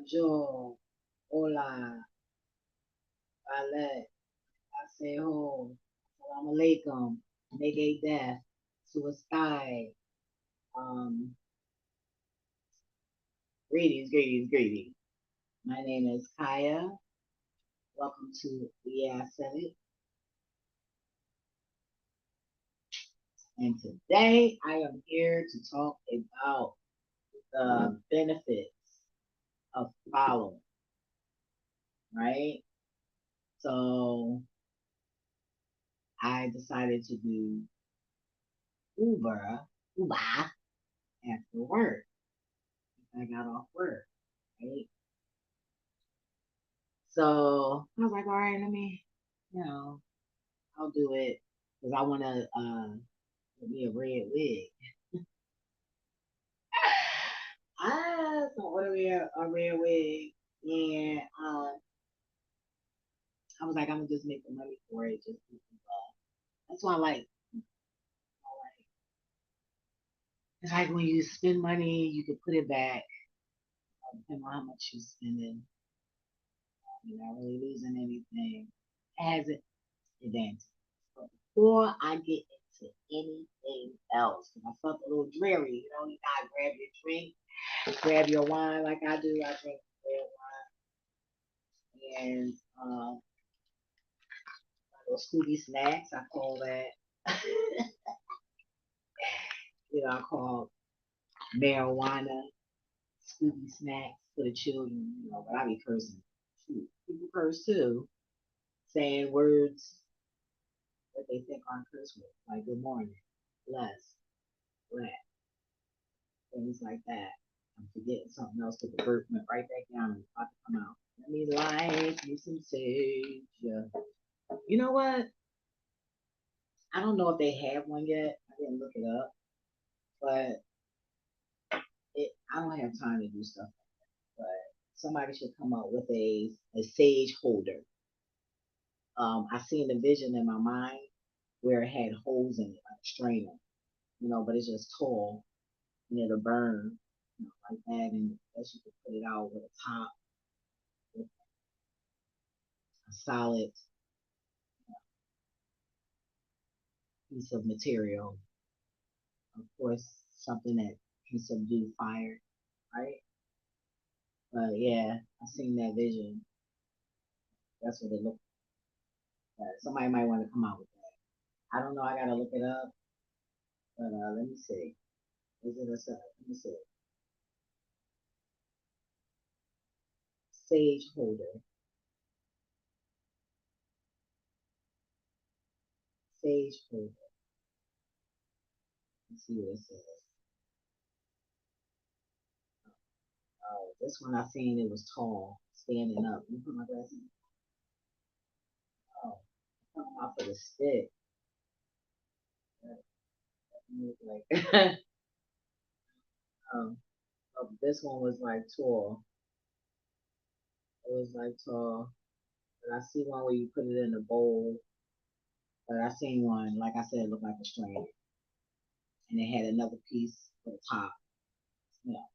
Bonjour, hola, ballet, aseho, salam alaikum, nege death, suicide, um, greetings. My name is Kaya. Welcome to Yeah, I Said It. And today I am here to talk about the benefits of following, right? So I decided to do Uber after work. I got off work, right? So I was like, all right, you know, I'll do it because I want to get me a red wig. I don't want to wear a red wig, and I was like, I'm gonna just make the money for it. Just that's why I like it's like when you spend money, you can put it back, depending on how much you're spending. You're not really losing anything. It has an advantage. But before I get into anything else, because I felt a little dreary, you gotta grab your drink, grab your wine like I do. I drink red wine and little Scooby snacks. I call that. I call marijuana Scooby snacks for the children. But I be cursing. Shoot, people curse too, saying words that they think aren't curse words, like good morning, bless, black, things like that. I'm forgetting something else because the bird went right back down and it's about to come out. Let me light me some sage. Yeah. You know what? I don't know if they have one yet. I didn't look it up, but I don't have time to do stuff. But somebody should come up with a sage holder. I seen the vision in my mind where it had holes in it, like a strainer, but it's just tall and it'll burn, like that, and that you could put it out with a top, with a solid piece of material. Of course, something that can subdue fire, right? But yeah, I seen that vision. That's what it looked like. Somebody might want to come out with that. I don't know. I gotta look it up. But let me see. Is it a let me see. Sage holder. Sage holder. Let's see what it says. Oh, this one I seen it was tall, standing up. Let me put my glasses. Oh, coming off of the stick. Like, um, oh, this one was like tall. It was like tall. But I see one where you put it in a bowl. But I seen one, like I said, it looked like a strainer, and it had another piece for the top. You know,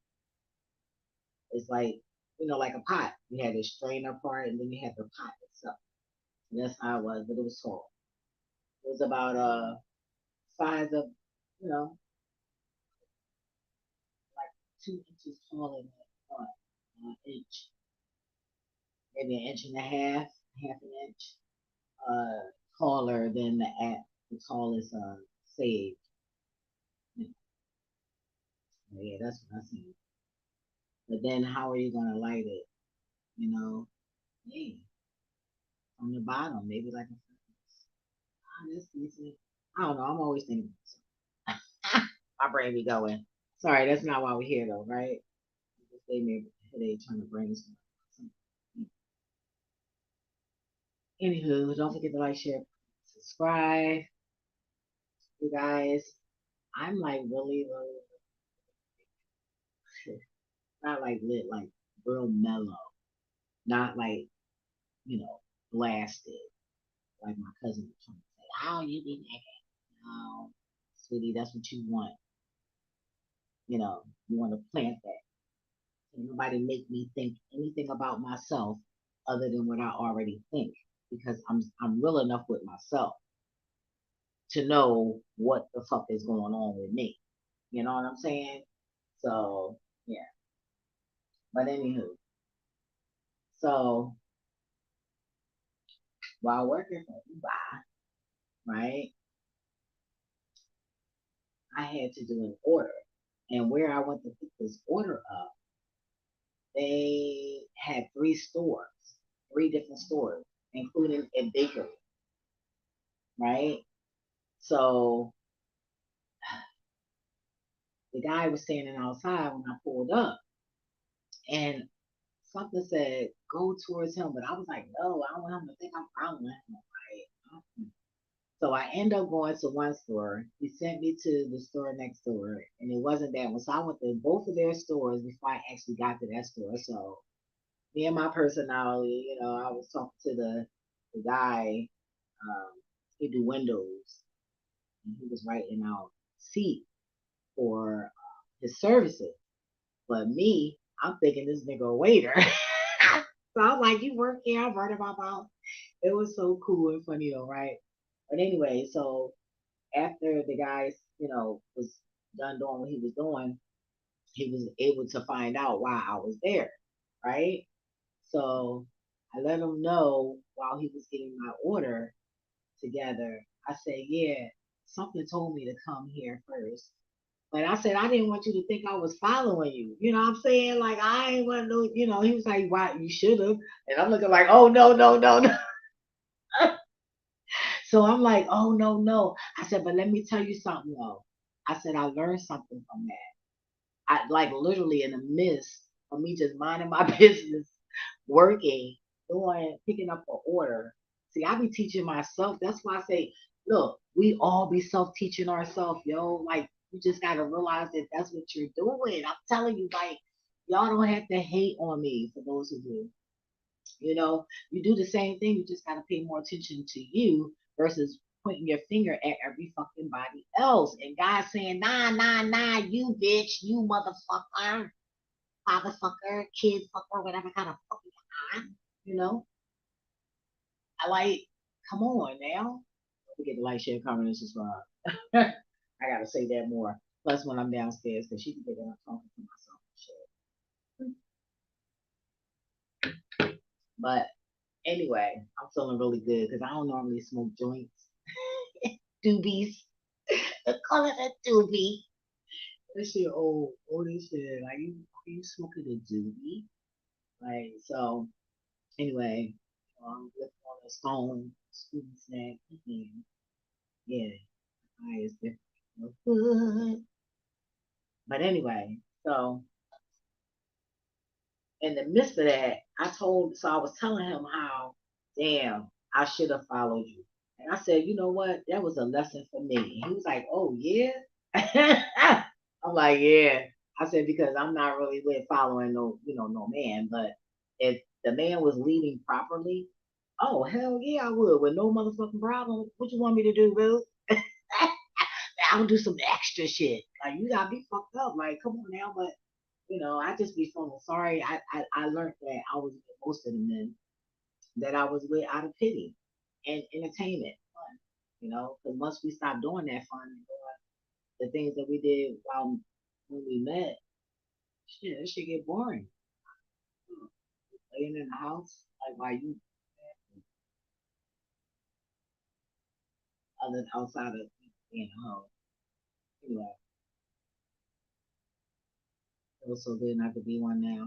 it's like like a pot. You had the strainer part, and then you had the pot itself. And that's how it was, but it was tall. It was about size of you know like 2 inches taller than inch, maybe an inch and a half an inch uh, taller than the tallest sage. You yeah, that's what I see. But then how are you gonna light it? You know, hey, on the bottom, maybe like a that's decent. I don't know. I'm always thinking my brain be going. Sorry, that's not why we're here though, right? Just gave me a headache trying to brainstorm. Anywho, don't forget to like, share, subscribe. You guys, I'm like really not like lit, like real mellow, not like blasted, like my cousin was trying to say. Oh, you be naked? No, sweetie, that's what you want. You want to plant that Ain't nobody make me think anything about myself other than what I already think because I'm real enough with myself to know what the fuck is going on with me. You know what I'm saying? So yeah. But anywho, so while working for Dubai, right, I had to do an order. And where I went to pick this order up, they had three stores, three different stores, including a bakery, right? So the guy was standing outside when I pulled up, and something said go towards him, but I was like, no, I don't want him to think I'm following him. Like, so I end up going to one store. He sent me to the store next door, and it wasn't that one. So I went to both of their stores before I actually got to that store. So me and my personality, I was talking to the guy. Um, he do windows, and he was writing out seat for his services. But me, I'm thinking this nigga a waiter. So I'm like, you work here? I'm right about mouth. It was so cool and funny though, right? But anyway, so after the guy, was done doing what he was doing, he was able to find out why I was there, right? So I let him know while he was getting my order together. I said, yeah, something told me to come here first. But I said, I didn't want you to think I was following you. You know what I'm saying? Like, I ain't want to, he was like, why, you should have. And I'm looking like, oh, no, no, no, no. So I'm like, oh, no, no. I said, but let me tell you something, though. I said, I learned something from that. I like literally in the midst of me just minding my business, working, doing, picking up an order. See, I be teaching myself. That's why I say, look, we all be self teaching ourselves, yo. Like, you just got to realize that that's what you're doing. I'm telling you, like, y'all don't have to hate on me for those who do. You do the same thing. You just got to pay more attention to you versus pointing your finger at every fucking body else. And guys saying, nah, nah, nah, you bitch, you motherfucker, fatherfucker, kid fucker, whatever kind of fucking time. You know, I like, come on now. Don't forget to like, share, comment, and subscribe. I gotta say that more. Plus, when I'm downstairs, because she can think I'm talking to myself and shit. But anyway, I'm feeling really good because I don't normally smoke joints. Doobies. They call it a doobie. This shit old as shit. Like, you smoking a doobie? Like, so, anyway, looking on the stone, student snack, and yeah, I is different. No good. But anyway, so in the midst of that, I was telling him how, damn, I should have followed you. And I said, you know what? That was a lesson for me. And he was like, oh, yeah? I'm like, yeah. I said, because I'm not really with following no man, but if the man was leading properly, oh, hell yeah, I would with no motherfucking problem. What you want me to do, boo? I'll do some extra shit. Like, you gotta be fucked up. Like, come on now. But I just be feeling sorry. I learned that I was with most of the men that I was with out of pity and entertainment, fun. Because once we stopped doing that fun and doing the things that we did while when we met, shit, that shit get boring. Laying in the house, like while you other outside of being home. Anyway, it was so good not to be one now.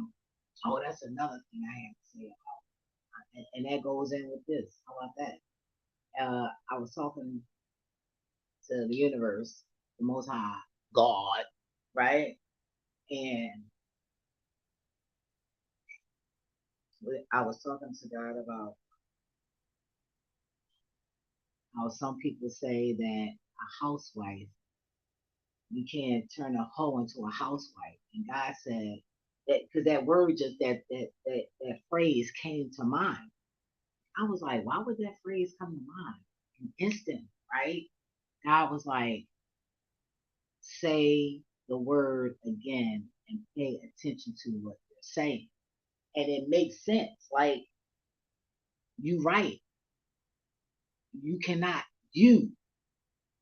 Oh, that's another thing I have to say about, and that goes in with this. How about that? I was talking to the universe, the Most High, God, right? And I was talking to God about how some people say that a housewife, you can't turn a hoe into a housewife. And God said that because that word just that phrase came to mind. I was like, why would that phrase come to mind? An instant, right? God was like, say the word again and pay attention to what saying. And it makes sense. Like, you right. You cannot, you,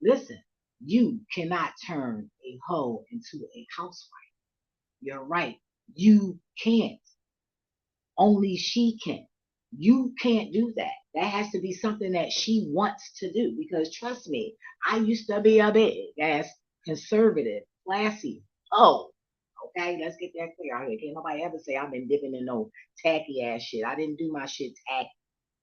listen, you cannot turn a hoe into a housewife. You're right. You can't. Only she can. You can't do that. That has to be something that she wants to do. Because trust me, I used to be a big ass conservative, classy. Oh, okay, let's get that clear out here. Can't nobody ever say I've been dipping in no tacky ass shit. I didn't do my shit tacky.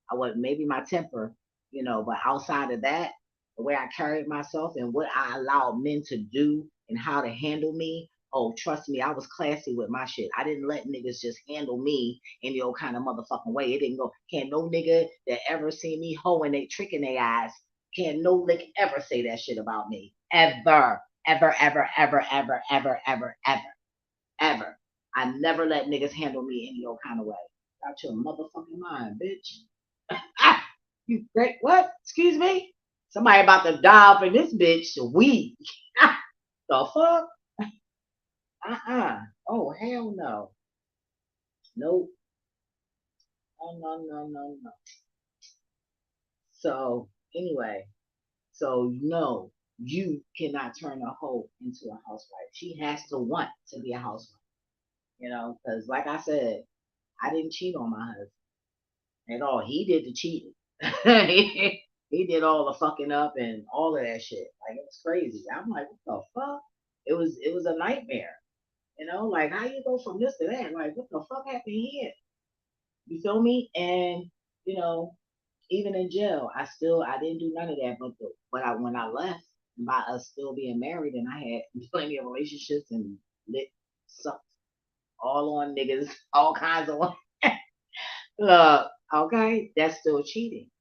I was maybe my temper, but outside of that, the way I carried myself and what I allowed men to do and how to handle me. Oh, trust me, I was classy with my shit. I didn't let niggas just handle me any old kind of motherfucking way. It didn't go. Can't no nigga that ever see me hoeing they tricking their eyes. Can't no lick ever say that shit about me. Ever. Ever, ever, ever, ever, ever, ever, ever, ever. I never let niggas handle me any old kind of way. Out your motherfucking mind, bitch. Ah, you great. What? Excuse me? Somebody about to die up in this bitch. We. The fuck? Uh-uh. Oh, hell no. Nope. No, no, no, no, no. So, anyway, so no, you cannot turn a hoe into a housewife. She has to want to be a housewife, because like I said, I didn't cheat on my husband at all. He did the cheating. He did all the fucking up and all of that shit. Like, it was crazy. I'm like, what the fuck? It was a nightmare. Like, how you go from this to that? Like, what the fuck happened here? You feel me? And you know, even in jail, I didn't do none of that. But when I left, by us still being married, and I had plenty of relationships and lit sucked all on niggas, all kinds of okay, that's still cheating.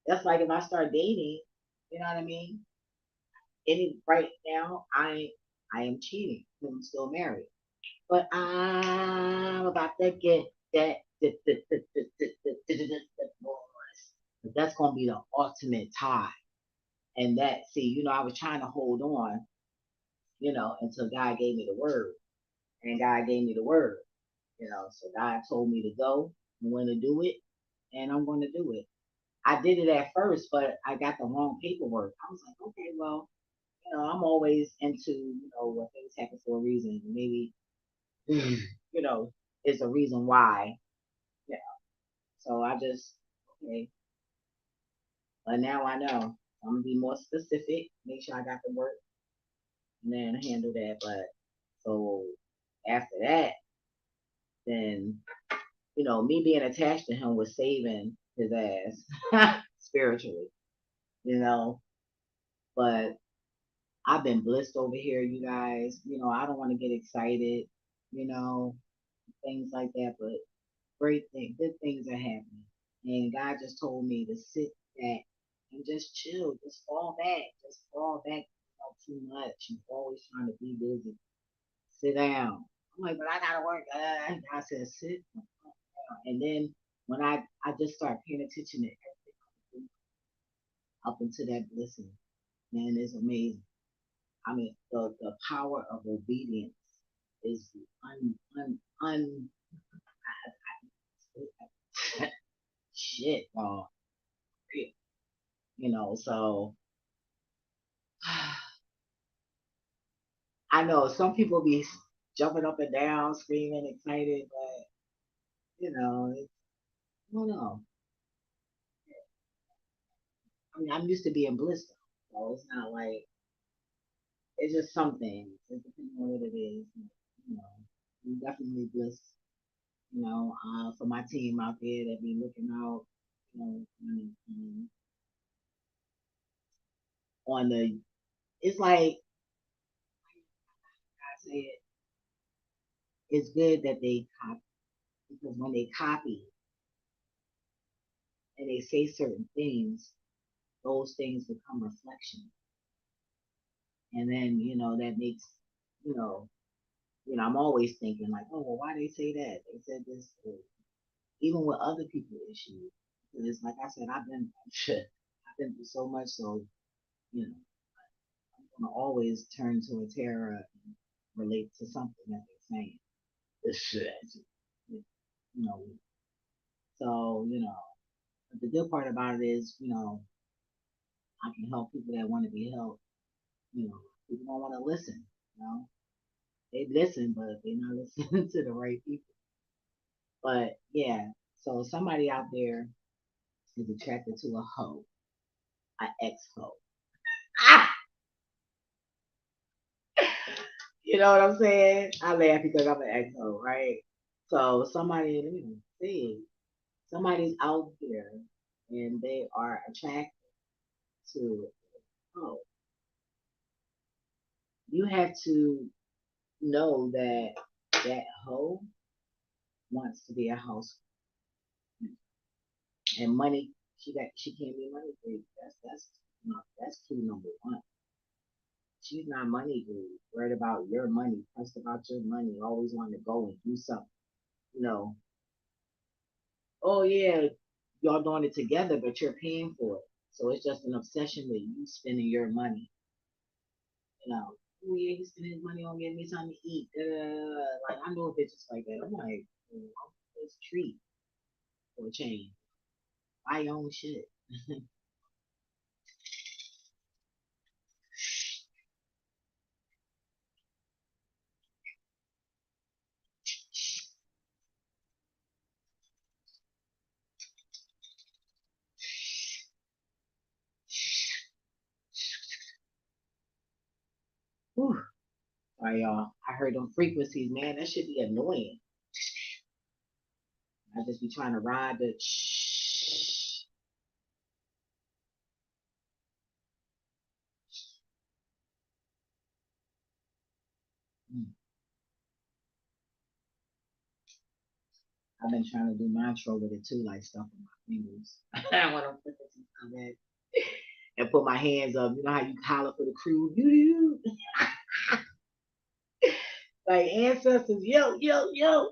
That's like if I start dating, you know what I mean? Any right now, I am cheating because I'm still married. But I'm about to get that divorce. But that's gonna be the ultimate tie. And that, see, I was trying to hold on, until God gave me the word. And God gave me the word. So God told me to go and when to do it, and I'm going to do it. I did it at first, but I got the wrong paperwork. I was like, okay, well, I'm always into, what things happen for a reason. Maybe, you know, is a reason why. Yeah. So I just, okay. But now I know. I'm gonna be more specific, make sure I got the work, and then handle that. But so after that, then, me being attached to him was saving his ass spiritually, you know. But I've been blessed over here, you guys. I don't want to get excited, you know, things like that, but great things, good things are happening. And God just told me to sit back and just chill, just fall back, too much. You're always trying to be busy. Sit down. I'm like, but I gotta work. I said, sit down. And then when I just start paying attention to everything up into that blessing, man, it's amazing. I mean, the power of obedience is un, un, un, shit, so I know some people be jumping up and down, screaming, excited, but I don't know. I mean, I'm used to being blissed, so it's not like it's just something. It depends on what it is. You know, I'm definitely blessed. For my team out there that be looking out, on the. It's like I said, it's good that they copy because when they copy and they say certain things, those things become reflection, and then that makes you know I'm always thinking like, oh well, why they say that? They said this, even with other people issues. It's like I said, I've been through so much, so you know, I'm gonna always turn to a terror and relate to something that they're saying. This shit. you know. So, but the good part about it is, I can help people that want to be helped. People don't want to listen. You know, they listen, but they're not listening to the right people. But yeah, so somebody out there is attracted to a hoe, an ex hoe. Ah! You know what I'm saying? I laugh because I'm an ex hoe, right? So somebody, let me see, somebody's out there and they are attracted to a hoe. You have to know that that hoe wants to be a house and money. She can't be money free. That's clue number one. She's not money greedy, worried about your money, pressed about your money, always wanting to go and do something. You know, oh yeah, y'all doing it together, but you're paying for it. So it's just an obsession with you spending your money. Oh yeah, he's spending his money on getting me something to eat. Like I know bitches like that. I'm like, it's a treat for a change. Buy your own shit. Whew. All right, y'all. I heard them frequencies, man. That should be annoying. I just be trying to ride the. Mm. I've been trying to do mantra with it too, like stuff on my fingers. I want to put this in my head and put my hands up. You know how you holler for the crew, you like ancestors, yo, yo, yo.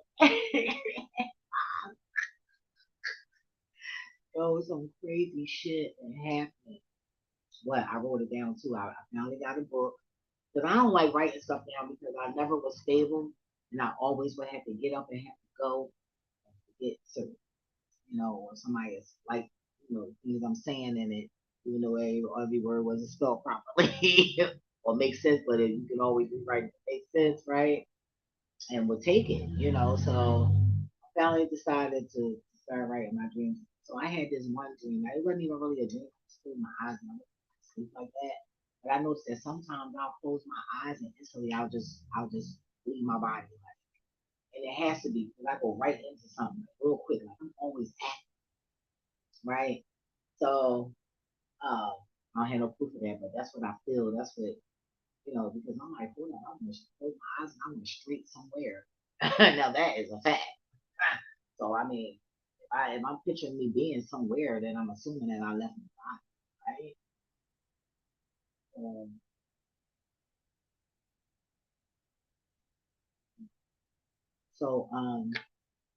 Yo, some crazy shit that happened. What I wrote it down too. I finally got a book because I don't like writing stuff down because I never was stable and I always would have to get up and have to go and get certain, or somebody is like, things I'm saying in it, even though every word wasn't spelled properly or make sense, but you can always rewrite it to make sense, right? And we'll take it, So I finally decided to start writing my dreams. So I had this one dream. It wasn't even really a dream. I was closing my eyes and I would sleep like that. But I noticed that sometimes I'll close my eyes and instantly I'll just leave my body. And it has to be because I go right into something real quick. Like I'm always acting, right? So uh, I don't have no proof of that, but that's what I feel. That's what because I'm like, hold on, I'm gonna close my eyes and I'm in the street somewhere. Now that is a fact. So I mean, if I'm picturing me being somewhere, then I'm assuming that I left my body, right? Um, so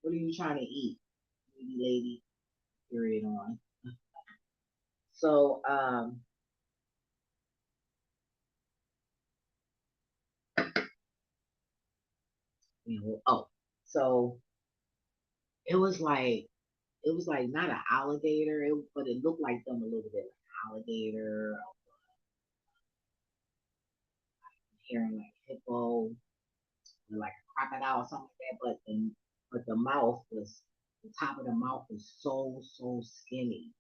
what are you trying to eat, lady? Period on. So oh, so it was like not an alligator, but it looked like them a little bit, like alligator, hearing like hippo, or like a crocodile or something like that. But the mouth was the top of the mouth was so skinny.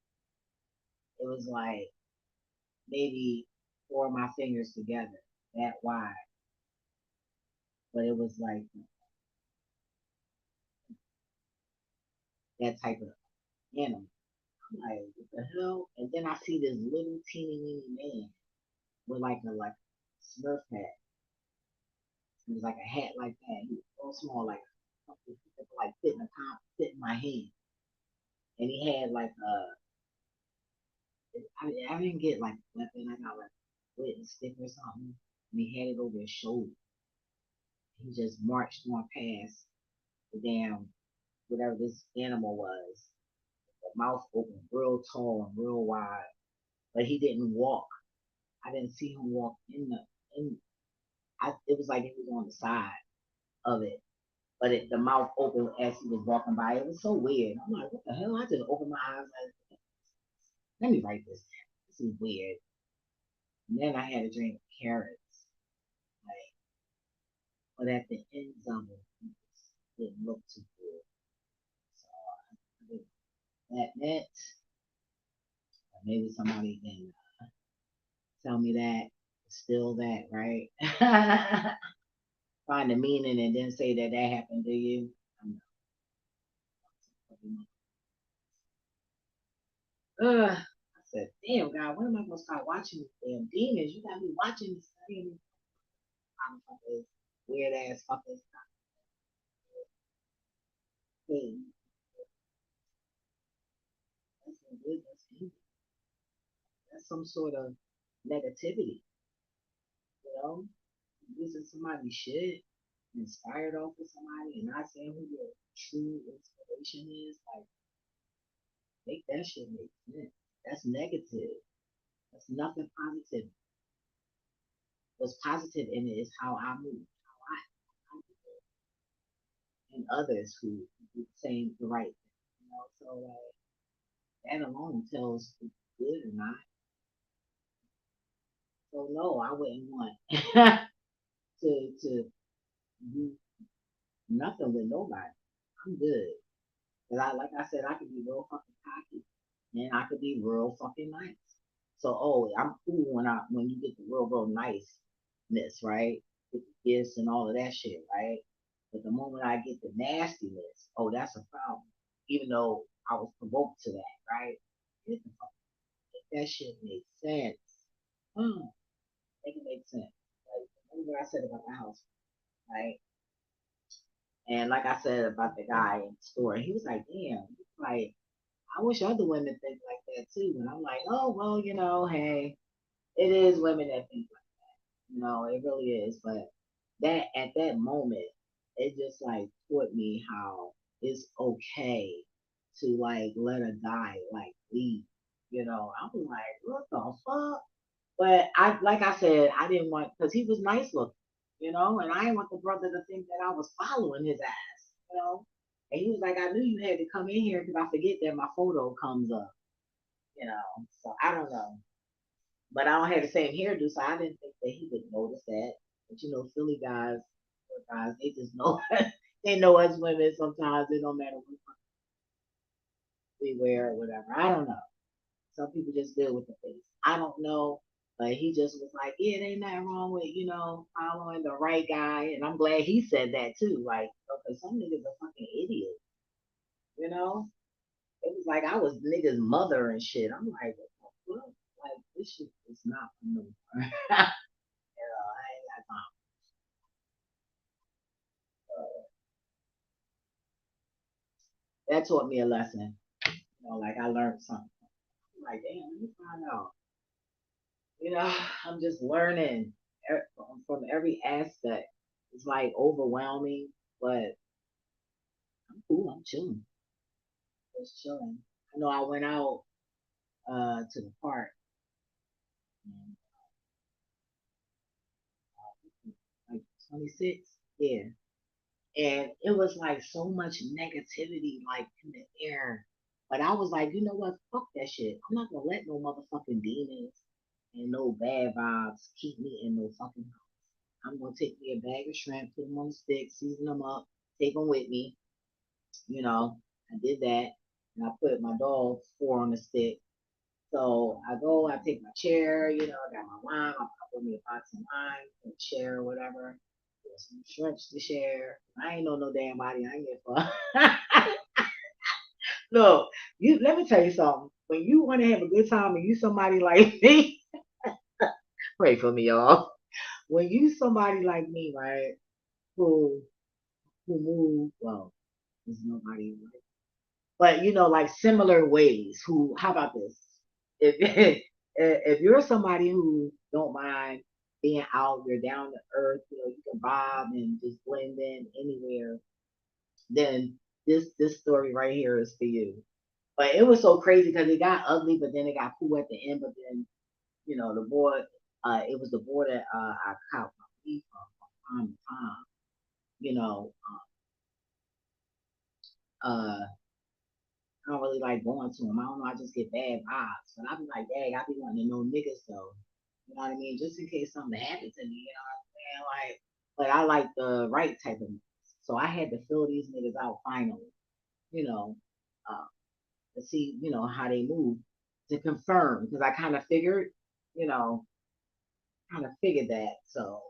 It was like maybe four of my fingers together, that wide. But it was like that type of animal. I'm like, what the hell? And then I see this little teeny weeny man with like a Smurf hat. It was like a hat like that. He was so small, like fit in fit in my hand. And he had like I didn't get like a weapon. I got like a wooden stick or something. And he had it over his shoulder. He just marched on past the damn whatever this animal was. The mouth open, real tall and real wide. But he didn't walk. I didn't see him walk in the in. It was like he was on the side of it. but the mouth open as he was walking by. It was so weird. I'm like, what the hell? I just opened my eyes like, let me write this down. This is weird. And then I had a drink of carrots, like, but at the end of it, didn't look too good. So I think that meant maybe somebody can tell me that, still that, right? Find the meaning and then say that that happened to you. I'm I said, damn, God, when am I going to start watching these damn demons? You got me watching this thing. Weird ass fuckers. Hey, that's no good. That's some sort of negativity, you know? Using somebody's shit, inspired off of somebody, and not saying who your true inspiration is. Like, make that shit make sense. That's negative. That's nothing positive. What's positive in it is how I move, how I and others who do the same the right thing. So that alone tells if it's good or not. So no, I wouldn't want to do nothing with nobody. I'm good. Cause like I said, I could be real fucking cocky, and I could be real fucking nice. So I'm cool when you get the real niceness, right? With the gifts and all of that shit, right? But the moment I get the nastiness, that's a problem. Even though I was provoked to that, right? Get the fuck, that shit makes sense. Hmm, make it make sense. Like remember what I said about the house, right? And like I said about the guy in the store, he was like, "Damn, like I wish other women think like that too." And I'm like, "Oh well, hey, it is women that think like that. It really is." But that at that moment, it just like taught me how it's okay to like let a guy like leave. I was like, "What the fuck?" But like I said, I didn't want because he was nice looking, and I didn't want the brother to think that I was following his ass. And he was like, I knew you had to come in here because I forget that my photo comes up. So I don't know. But I don't have the same hairdo, so I didn't think that he would notice that. But Philly guys, they just know they know us women sometimes. It don't matter what we wear or whatever. I don't know. Some people just deal with the face. I don't know. But he just was like, yeah, there ain't nothing wrong with, following the right guy. And I'm glad he said that too. Like, okay, some niggas are fucking idiots, you know? It was like I was niggas' mother and shit. I'm like, what? Like, this shit is not for me. I ain't got time. That taught me a lesson. Like I learned something. I'm like, damn, let me find out. I'm just learning from every aspect. It's like overwhelming, but I'm cool. I'm chilling. Just chilling. I know I went out to the park, and, like 26, yeah, and it was like so much negativity like in the air. But I was like, you know what? Fuck that shit. I'm not gonna let no motherfucking demons and no bad vibes keep me in no fucking house. I'm gonna take me a bag of shrimp, put them on the stick, season them up, take them with me. I did that, and I put my dog four on the stick. So I go, I take my chair, I got my wine, I put me a box of wine, a chair or whatever. There's some shrimps to share. I ain't know no damn body. I ain't get fucked. Look, let me tell you something. When you want to have a good time and you somebody like me, pray for me, y'all. When you somebody like me, right, who move well, there's nobody like, but like similar ways. Who? How about this? If if you're somebody who don't mind being out, you're down to earth, you can bob and just blend in anywhere, then this story right here is for you. But it was so crazy because it got ugly, but then it got cool at the end. But then the boy, it was the boy that I caught my beef from time to time. You know, I don't really like going to them. I don't know. I just get bad vibes. But I be like, dang, I be wanting to know niggas though. You know what I mean? Just in case something happened to me. You know what I'm saying? Like, but I like the right type of niggas. So I had to fill these niggas out finally. You know, uh, to see how they move, to confirm, because I kind of figured, you know, kind of figured that. So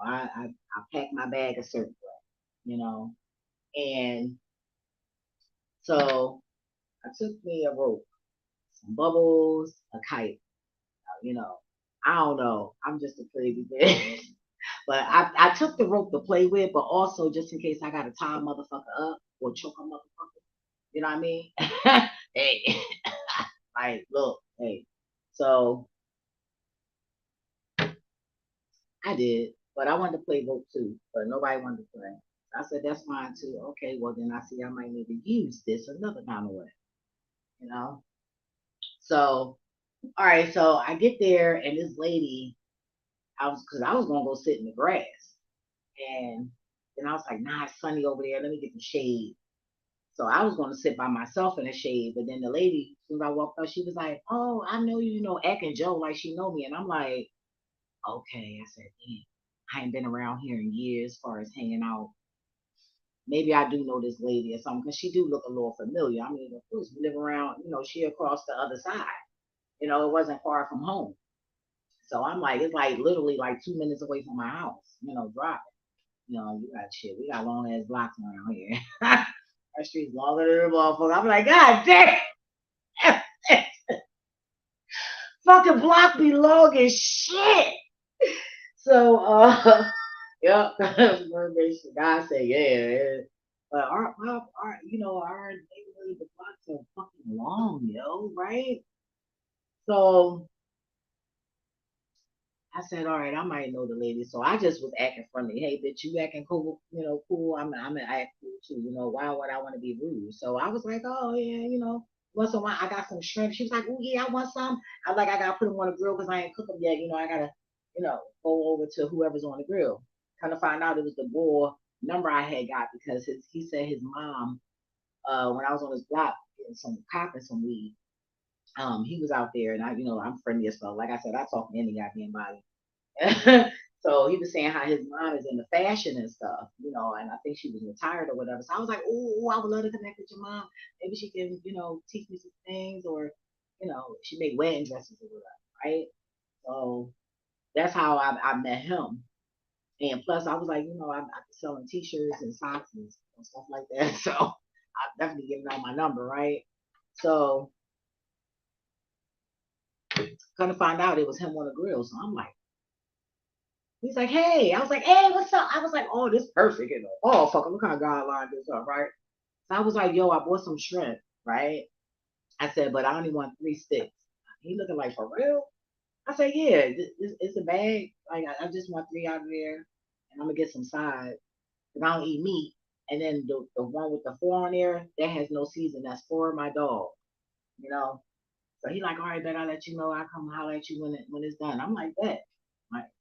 I packed my bag a certain way. And so I took me a rope, some bubbles, a kite. You know, I don't know. I'm just a crazy bitch. But I took the rope to play with, but also just in case I gotta tie a motherfucker up or choke a motherfucker. You know what I mean? Hey, like, look, hey. So I did, but I wanted to play rope too, but nobody wanted to play. I said, that's fine too. Okay, well, then I see I might need to use this another kind of way, you know? So, all right, so I get there, and this lady, because I was going to go sit in the grass. And then I was like, nah, it's sunny over there. Let me get the shade. So I was going to sit by myself in the shade. But then the lady, as soon as I walked up, she was like, oh, I know you, acting Joe like she know me. And I'm like, okay. I said, damn, I ain't been around here in years as far as hanging out. Maybe I do know this lady or something because she do look a little familiar. I mean, of course, we live around, she across the other side. It wasn't far from home. So I'm like, it's like literally like 2 minutes away from my house, driving. You got shit. We got long ass blocks around here. Our street's longer than a motherfucker. I'm like, God damn! Fucking block be long as shit. So, yep. God say, yeah. But our neighborhood, the blocks are fucking long, right? So I said, all right, I might know the lady. So I just was acting friendly. Hey, bitch, you acting cool, cool. I'm gonna act cool too. Why would I want to be rude? So I was like, oh yeah, once in a while I got some shrimp. She was like, oh yeah, I want some. I was like, I gotta put them on the grill because I ain't cook them yet. I gotta, go over to whoever's on the grill. Kind of find out it was the boy number I had got because he said his mom, when I was on his block getting some cop and some weed, he was out there and I'm friendly as well. Like I said, I talk to any goddamn body. So he was saying how his mom is into fashion and stuff, and I think she was retired or whatever. So I was like, oh, I would love to connect with your mom. Maybe she can, teach me some things, or, she make wedding dresses or whatever, right? So that's how I met him. And plus, I was like, I'm selling T-shirts and socks and stuff like that. So I've definitely given out my number, right? So gonna find out it was him on the grill. So I'm like, he's like, hey. I was like, hey, what's up? I was like, oh, this perfect. Oh, fuck, look how God lined this up, right? So I was like, yo, I bought some shrimp, right? I said, but I only want 3 sticks. He looking like, for real? I said, yeah, it's a bag. Like, I just want 3 out of there, and I'm gonna get some sides. Because I don't eat meat. And then the one with the 4 on there, that has no season. That's for my dog, you know? So he like, all right, bet I'll let you know. I'll come holler at you when it's done. I'm like, bet.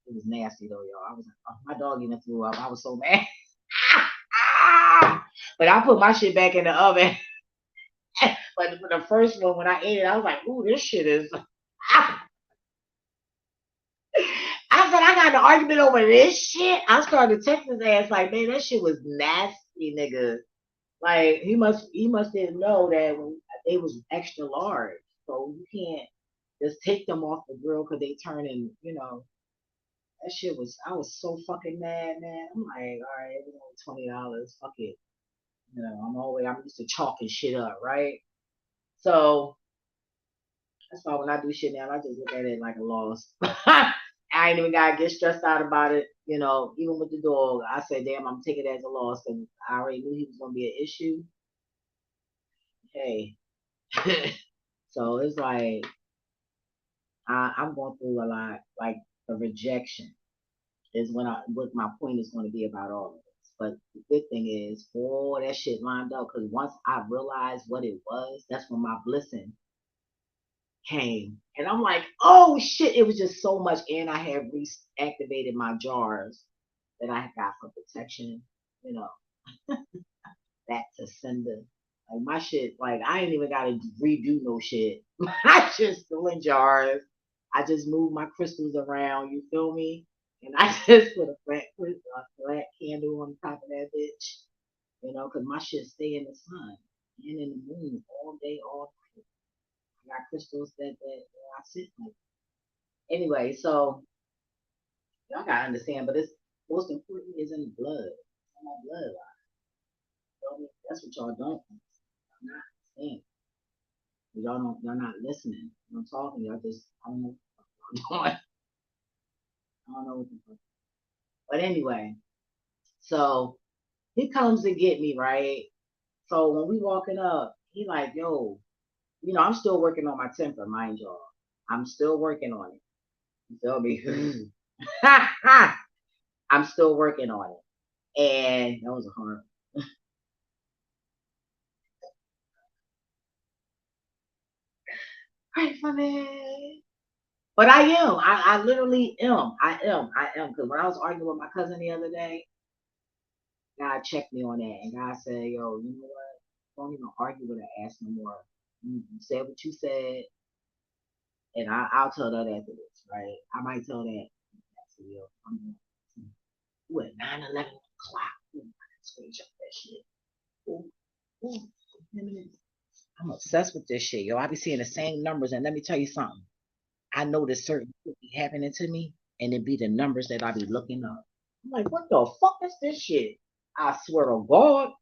It was nasty though, y'all. I was like, oh, my dog even threw up. I was so mad. But I put my shit back in the oven. But for the first one, when I ate it, I was like, ooh, this shit is. I said, I got an argument over this shit. I started texting his ass like, man, that shit was nasty, nigga. Like he must didn't know that they was extra large, so you can't just take them off the grill because they turn in, that shit was. I was so fucking mad, man. I'm like, all right, it was only $20. Fuck it. I'm used to chalking shit up, right? So that's why when I do shit now, I just look at it like a loss. I ain't even gotta get stressed out about it. Even with the dog, I said, damn, I'm taking it as a loss because I already knew he was gonna be an issue. Hey, so it's like I'm going through a lot. Like the rejection is what my point is going to be about all of this. But the good thing is, all that shit lined up because once I realized what it was, that's when my blessing came. And I'm like, oh shit, it was just so much. And I had reactivated my jars that I got for protection, you know, that to send the like my shit. Like I ain't even gotta redo no shit. My shit's still in jars. I just move my crystals around. You feel me? And I just put a flat candle on top of that bitch. You know, 'cause my shit stay in the sun and in the moon all day, all night. I got crystals that I sit like. Anyway, so y'all gotta understand, but it's most important is in the blood. It's in my bloodline. That's what y'all don't understand. I'm not saying. Y'all not listening. I'm talking, y'all just I don't know what I'm doing. I don't know what the fuck. But anyway, so he comes to get me, right? So when we walking up, he like, yo, I'm still working on my temper, mind y'all. I'm still working on it. You feel me? I'm still working on it. And that was a hard right for me. But I am. I literally am. I am. I am. Because when I was arguing with my cousin the other day, God checked me on that. And God said, yo, you know what? Don't even argue with her ass no more. You said what you said. And I'll tell that after this, right? I might tell that. That's real. I'm what, 9:11 o'clock. Ooh, I screenshot that shit. Ooh, ooh, 10 minutes. I'm obsessed with this shit, yo. I be seeing the same numbers, and let me tell you something. I know that certain shit be happening to me, and it be the numbers that I be looking up. I'm like, what the fuck is this shit? I swear to God,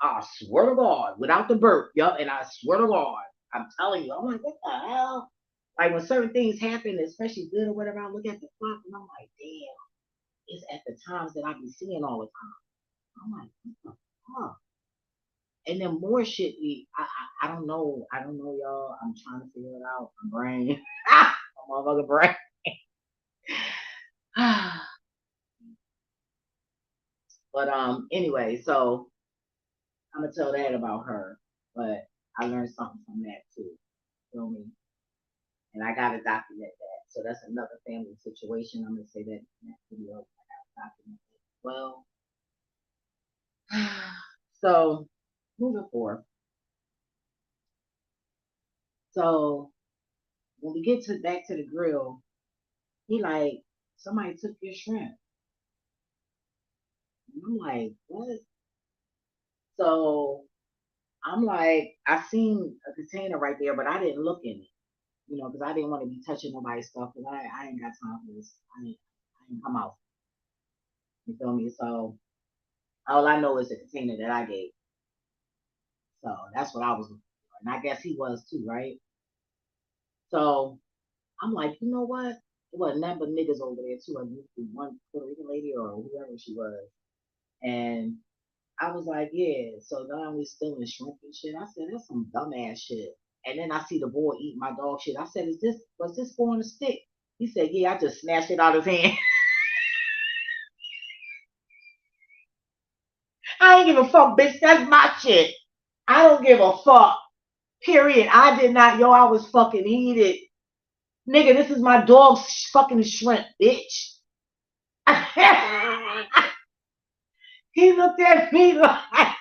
I swear to God, without the burp, yup, and I swear to God, I'm telling you, I'm like, what the hell? Like when certain things happen, especially good or whatever, I look at the clock and I'm like, damn, it's at the times that I be seeing all the time. I'm like, what the fuck? And then more shit. I don't know. I don't know, y'all. I'm trying to figure it out. My brain, my motherfucking brain. But anyway, so I'm gonna tell that about her. But I learned something from that too. Feel me? And I gotta document that. So that's another family situation. I'm gonna say that in that video. I gotta document it. Well, so moving forward. So when we get to back to the grill, he like somebody took your shrimp. And I'm like, what? So I'm like, I seen a container right there, but I didn't look in it, because I didn't want to be touching nobody's stuff, because I ain't got time for this. I ain't come out. You feel me? So all I know is the container that I gave. So that's what I was looking for. And I guess he was too, right? So I'm like, you know what? It wasn't nothing but niggas over there too. I knew one Puerto Rican lady or whoever she was. And I was like, yeah. So now we stealing shrimp and shit. I said, that's some dumbass shit. And then I see the boy eat my dog shit. I said, was this boy on a stick? He said, yeah, I just snatched it out of his hand. I ain't give a fuck, bitch. That's my shit. I don't give a fuck. Period. I did not, yo, I was fucking heated. Nigga, this is my dog's fucking shrimp, bitch. He looked at me like,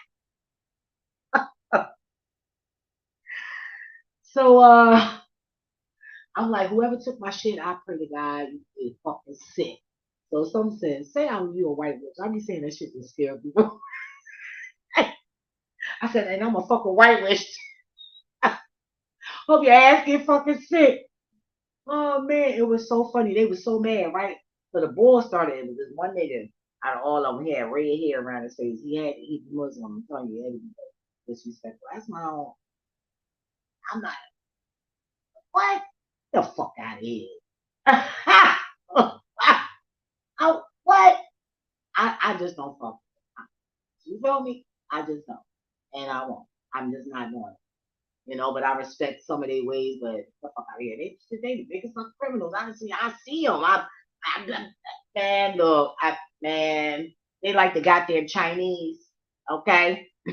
so, I'm like, whoever took my shit, I pray to God you get fucking sick. So some said, say I'm you a white witch. I be saying that shit to scare people. I said, and I'm a fucking white witch. Hope your ass get fucking sick. Oh man, it was so funny. They were so mad, right? So the boy started. It was this one nigga out of all of them. He had red hair around his face. He's Muslim. I'm telling you, everything disrespectful. That's my own. I'm not. What? The fuck out of here. What? I just don't fuck. You feel me? I just don't. And I won't. I'm just not doing it. But I respect some of their ways, but the fuck out of here. They the biggest fucking criminals. I see them. Man, look, man, they like the goddamn Chinese. Okay? The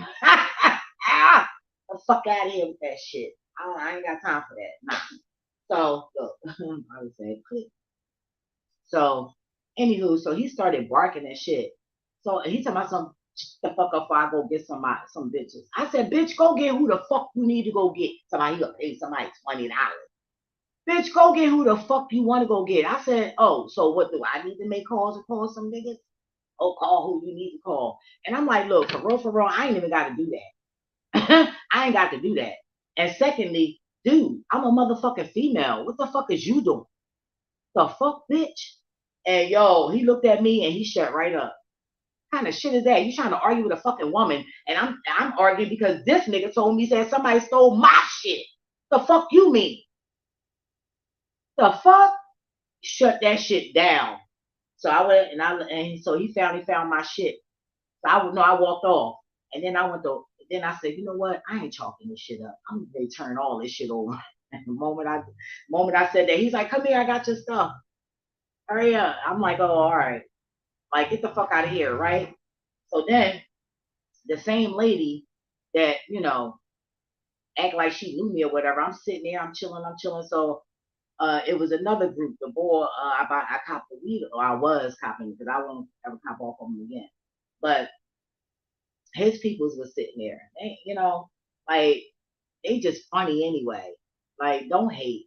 fuck out of here with that shit. I ain't got time for that. Nah. So, look, I would say, click. So, anywho, so he started barking and shit. So he talking about some. the fuck up before I go get some bitches. I said, bitch, go get who the fuck you need to go get. Somebody gonna pay somebody $20. Bitch, go get who the fuck you want to go get. I said, oh, so what do I need to make calls or call some niggas? Oh, call who you need to call. And I'm like, look, for real, I ain't even got to do that. I ain't got to do that. And secondly, dude, I'm a motherfucking female. What the fuck is you doing? The fuck, bitch? And yo, he looked at me and he shut right up. What kind of shit is that? You trying to argue with a fucking woman, and I'm arguing because this nigga told me that somebody stole my shit. The fuck you mean? The fuck? Shut that shit down. So I went and so he found my shit. So I would know I walked off. And then then I said, you know what? I ain't chalking this shit up. I'm gonna turn all this shit over. And the moment I said that, he's like, come here, I got your stuff. Hurry up. I'm like, oh, all right. Like, get the fuck out of here, right? So then the same lady that, act like she knew me or whatever, I'm sitting there, I'm chilling. So it was another group. The boy, I copped the weed, or I was copping because I won't ever cop off on him again. But his peoples was sitting there. They, like they just funny anyway. Like, don't hate.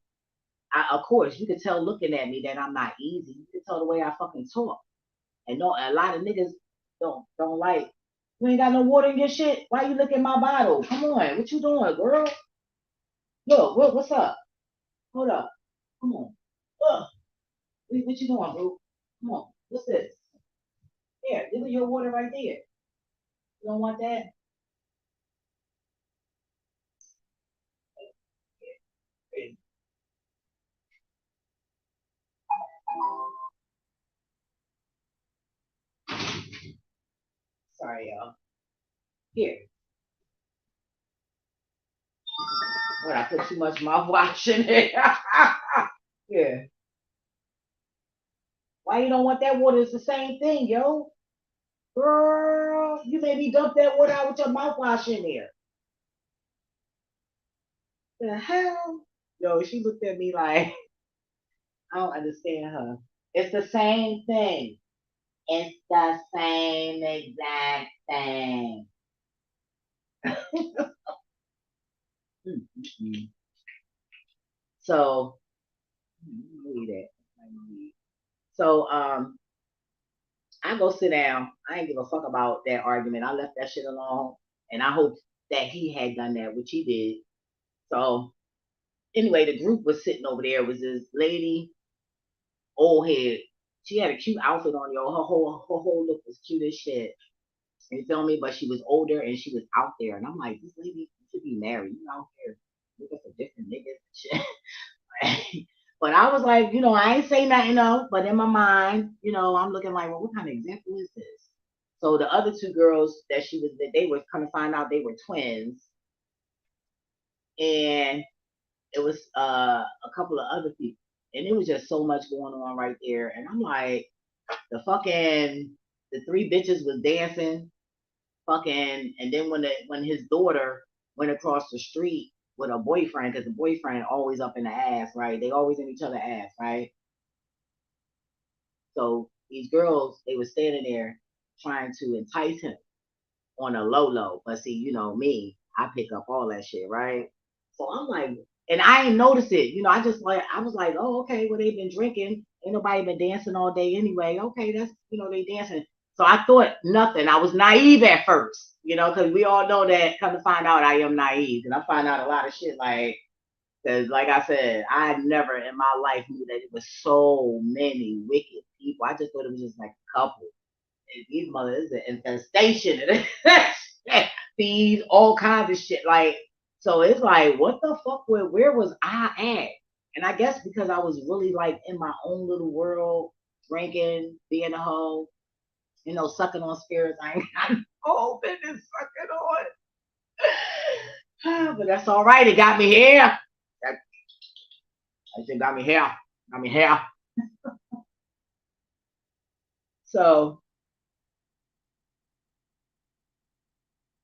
Of course, you could tell looking at me that I'm not easy. You could tell the way I fucking talk. And no, a lot of niggas don't like. You ain't got no water in your shit. Why you look at my bottle? Come on, what you doing, girl? Look, what's up? Hold up. Come on. Ugh. What you doing, bro? Come on. What's this? Here, this is your water right there. You don't want that? Sorry, y'all. Here. What, I put too much mouthwash in it? Yeah. Why you don't want that water? It's the same thing, yo. Girl, you made me dump that water out with your mouthwash in there. The hell? Yo, she looked at me like, I don't understand her. It's the same thing. It's the same exact thing. So, read it. So, I go sit down. I ain't give a fuck about that argument. I left that shit alone. And I hope that he had done that, which he did. So, anyway, the group was sitting over there. It was this lady, old head. She had a cute outfit on, yo. Her whole look was cute as shit. You feel me? But she was older and she was out there. And I'm like, this lady should be married. You out here looking for different niggas and shit. But I was like, I ain't say nothing else. But in my mind, I'm looking like, well, what kind of example is this? So the other two girls that they were kind of find out they were twins. And it was a couple of other people. And it was just so much going on right there. And I'm like, the three bitches was dancing, fucking, and then when his daughter went across the street with her boyfriend, because the boyfriend always up in the ass, right? They always in each other ass, right? So these girls, they were standing there trying to entice him on a low low. But see, me, I pick up all that shit, right? So I'm like, and I ain't notice it. I was like, oh, okay, well, they've been drinking. Ain't nobody been dancing all day anyway. Okay, that's, they dancing. So I thought nothing. I was naive at first, because we all know that. Come to find out, I am naive. And I find out a lot of shit because like I said, I never in my life knew that it was so many wicked people. I just thought it was just like a couple. And these mothers is an infestation. Thieves, all kinds of shit. Like, so it's like, what the fuck? Where was I at? And I guess because I was really like in my own little world, drinking, being a hoe, sucking on spirits. I ain't got no business sucking on. But that's all right. It got me here. That shit got me here. Got me here. So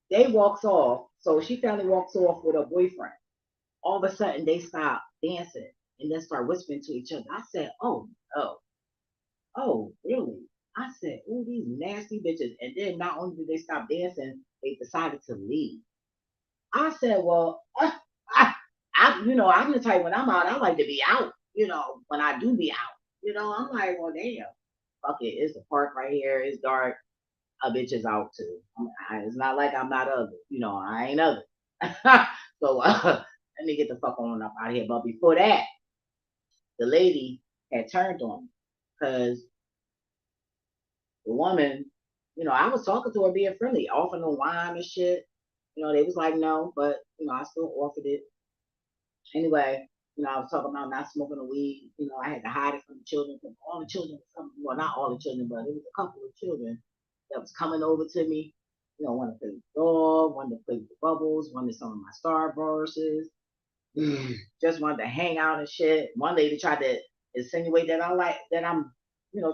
they walks off. So she finally walks off with her boyfriend. All of a sudden they stop dancing and then start whispering to each other. I said, oh, really? I said, "Ooh, these nasty bitches." And then not only did they stop dancing, they decided to leave. I said, "Well, I'm the type when I'm out, I like to be out. When I do be out, I'm like, well, damn, fuck it. It's a park right here. It's dark. A bitch is out too. It's not like I'm not ugly. I ain't ugly. So let me get the fuck on up out of here. But before that, the lady had turned on me because the woman, I was talking to her being friendly, offering them wine and shit. They was like no, but I still offered it anyway. I was talking about not smoking the weed. I had to hide it from the children because all the children was coming. Well, not all the children, but it was a couple of children that was coming over to me. Want to play with the dog, wanted to play with the bubbles, wanted some of my Starbursts. Just wanted to hang out and shit. One lady tried to insinuate that I'm,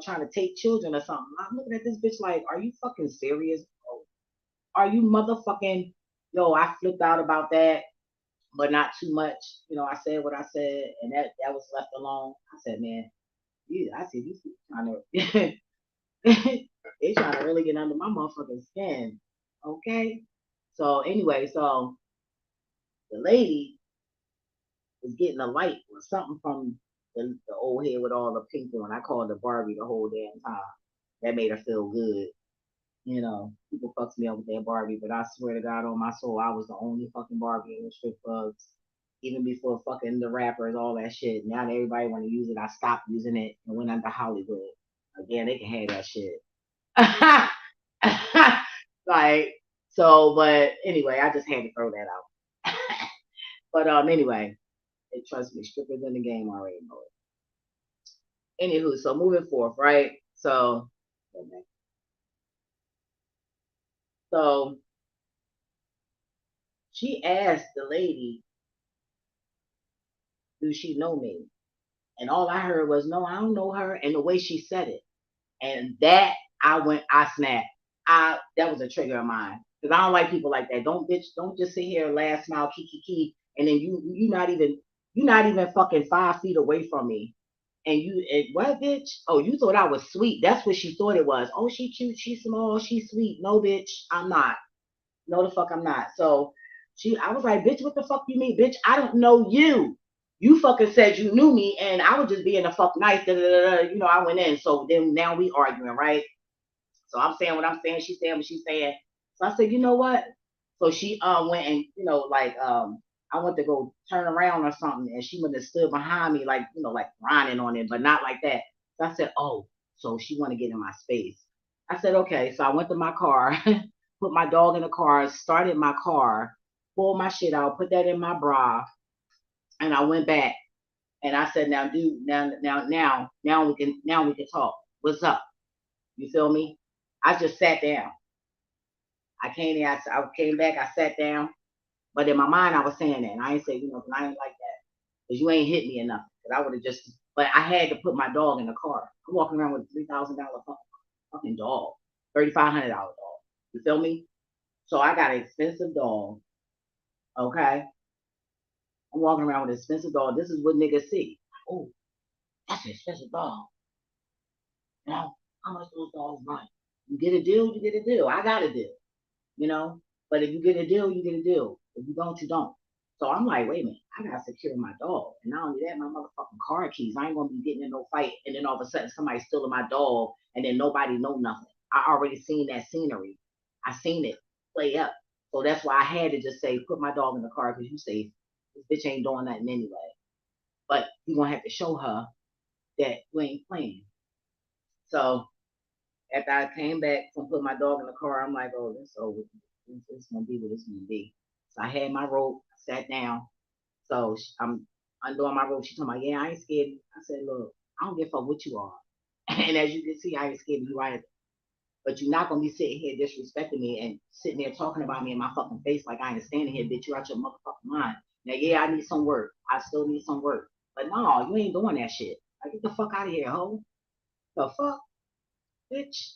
trying to take children or something. I'm looking at this bitch like, are you fucking serious? Are you motherfucking? Yo, I flipped out about that, but not too much. I said what I said, and that was left alone. I said, man, I see these people trying to, they trying to really get under my motherfucking skin. Okay. So anyway, so the lady was getting a light or something from the old head with all the pink on. I called her Barbie the whole damn time. That made her feel good. People fucks me up with their Barbie, but I swear to God on my soul, I was the only fucking Barbie in the strip clubs. Even before fucking the rappers, all that shit. Now that everybody want to use it, I stopped using it and went under Hollywood. Again, they can have that shit. Like, so, but anyway, I just had to throw that out. But anyway, trust me, strippers in the game already know it. Anywho, so moving forth, right? So she asked the lady, "Do she know me?" And all I heard was, "No, I don't know her." And the way she said it, and that I snapped. That was a trigger of mine because I don't like people like that. Don't just sit here and laugh, smile, kiki, and then you not even fucking 5 feet away from me. And what, bitch? Oh, you thought I was sweet. That's what she thought it was. Oh, she cute, she small, she sweet. No, bitch, I'm not. No, the fuck, I'm not. So I was like, bitch, what the fuck you mean, bitch? I don't know you. You fucking said you knew me, and I was just being a fuck nice. Da, da, da, da. I went in. So then now we arguing, right? So I'm saying what I'm saying. She's saying what she's saying. So I said, you know what? So she went and like I went to go turn around or something, and she went and stood behind me like like grinding on it, but not like that. So I said, oh, so she want to get in my space. I said, okay. So I went to my car, put my dog in the car, started my car, pulled my shit out, put that in my bra, and I went back and I said, now, dude, now we can talk. What's up? You feel me? I just sat down. I came back, I sat down, but in my mind I was saying that, and I ain't say, I ain't like that, because you ain't hit me enough. Because I would have just, but I had to put my dog in the car. I'm walking around with a $3,000 fucking dog, $3,500 dog. You feel me? So I got an expensive dog. Okay, I'm walking around with an expensive dog. This is what niggas see. Oh, that's an expensive dog. How much those dogs run? You get a deal, you get a deal. I got a deal. you know. But if you get a deal, you get a deal. If you don't, you don't. So I'm like, wait a minute, I gotta secure my dog. And not only that, my motherfucking car keys. I ain't gonna be getting in no fight and then all of a sudden somebody stealing my dog and then nobody know nothing. I already seen that scenery. I seen it play up. So that's why I had to just say, put my dog in the car because you say this bitch ain't doing nothing anyway. But you gonna have to show her that you ain't playing. So after I came back from putting my dog in the car, I'm like, oh, this over. It's gonna be what it's gonna be. So I had my rope, I sat down. So I'm undoing my rope. She told me, yeah, I ain't scared. I said, look, I don't give a fuck what you are. And as you can see, I ain't scared of you either. But you're not gonna be sitting here disrespecting me and sitting there talking about me in my fucking face like I ain't standing here, bitch. You're out your motherfucking mind. Now, yeah, I need some work. I still need some work. But no, you ain't doing that shit. Like, get the fuck out of here, ho. The fuck, bitch.